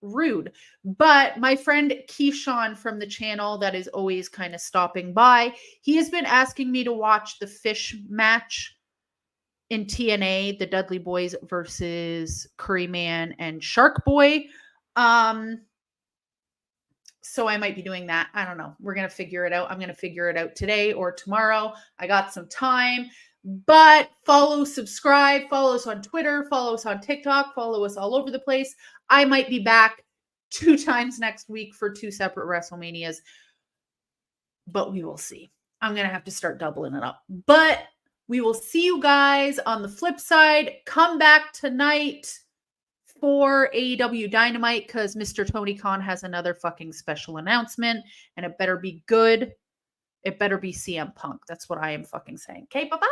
Rude. But my friend Keyshawn from the channel that is always kind of stopping by, he has been asking me to watch the fish match in TNA, the Dudley Boys versus Curryman and Shark Boy. So I might be doing that. I don't know. We're going to figure it out. I'm going to figure it out today or tomorrow. I got some time. But follow, subscribe, follow us on Twitter, follow us on TikTok, follow us all over the place. I might be back 2 times next week for 2 separate WrestleManias, but we will see. I'm going to have to start doubling it up. But we will see you guys on the flip side. Come back tonight for AEW Dynamite because Mr. Tony Khan has another fucking special announcement, and it better be good. It better be CM Punk. That's what I am fucking saying. Okay, bye-bye.